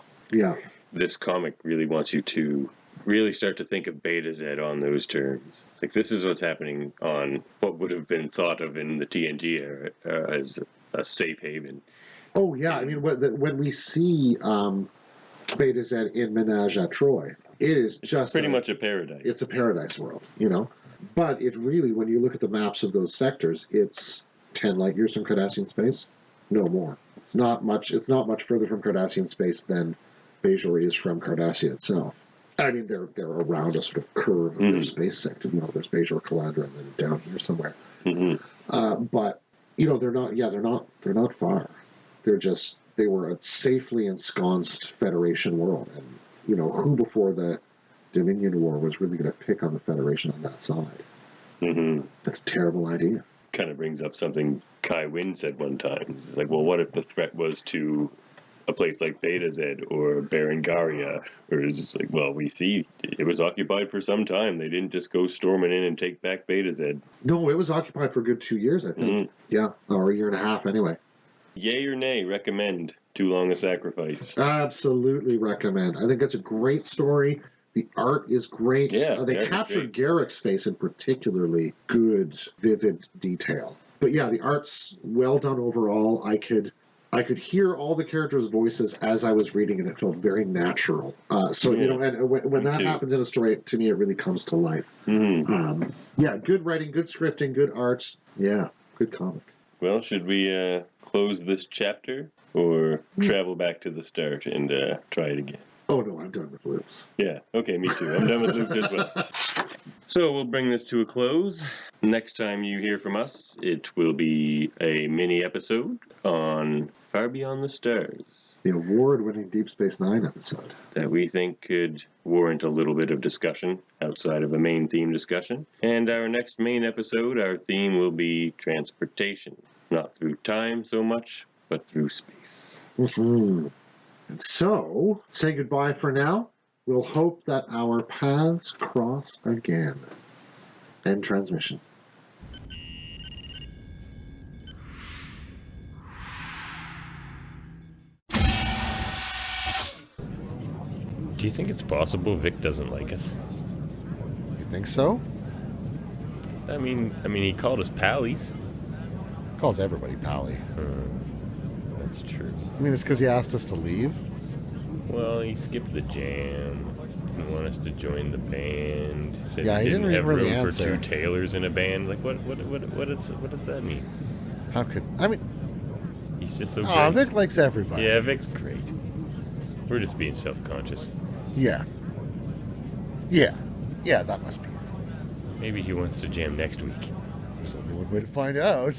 This comic really wants you to really start to think of Beta Z on those terms. Like, this is what's happening on what would have been thought of in the TNG era as a safe haven. Oh, yeah. I mean, when we see Beta Z in Menage a Troy, it's just pretty much a paradise. It's a paradise world, But it really, when you look at the maps of those sectors, it's 10 light years from Cardassian space, no more. It's not much further from Cardassian space than Bajor is from Cardassia itself. I mean, they're around a sort of curve of their space sector. There's Bajor, Calandra, and then down here somewhere. But they're not far. They were a safely ensconced Federation world, and who before the Dominion War was really going to pick on the Federation on that side? That's a terrible idea. Kind of brings up something Kai Wynn said one time. It's like, well, what if the threat was to a place like Beta Z or Berengaria? Or it's just like, well, we see it was occupied for some time. They didn't just go storming in and take back Beta Z. No, it was occupied for a good 2 years, I think. Yeah, or a year and a half anyway. Yay or nay, recommend Too Long a Sacrifice. Absolutely recommend. I think it's a great story. The art is great. Yeah, they captured Garrick's face in particularly good, vivid detail. But yeah, the art's well done overall. I could hear all the characters' voices as I was reading, and it felt very natural. And when that happens in a story, to me, it really comes to life. Good writing, good scripting, good art. Yeah, good comic. Well, should we close this chapter or travel back to the start and try it again? Oh, no, I'm done with loops. Yeah, okay, me too. I'm done with loops as well. So we'll bring this to a close. Next time you hear from us, it will be a mini episode on Far Beyond the Stars. The award-winning Deep Space Nine episode. That we think could warrant a little bit of discussion outside of a main theme discussion. And our next main episode, our theme will be transportation. Not through time so much, but through space. And so, say goodbye for now. We'll hope that our paths cross again. End transmission. Do you think it's possible Vic doesn't like us? You think so? I mean, he called us pallies. Calls everybody Pally. That's true. I mean, it's because he asked us to leave. Well, he skipped the jam. Didn't want us to join the band. Said Yeah, he didn't have really room answer. for two Taylors in a band. Like, what does that mean? How could... I mean... He's just so Oh, great. Vic likes everybody. Yeah, Vic's great. We're just being self-conscious. Yeah. Yeah, that must be it. Maybe he wants to jam next week. There's only one way to find out.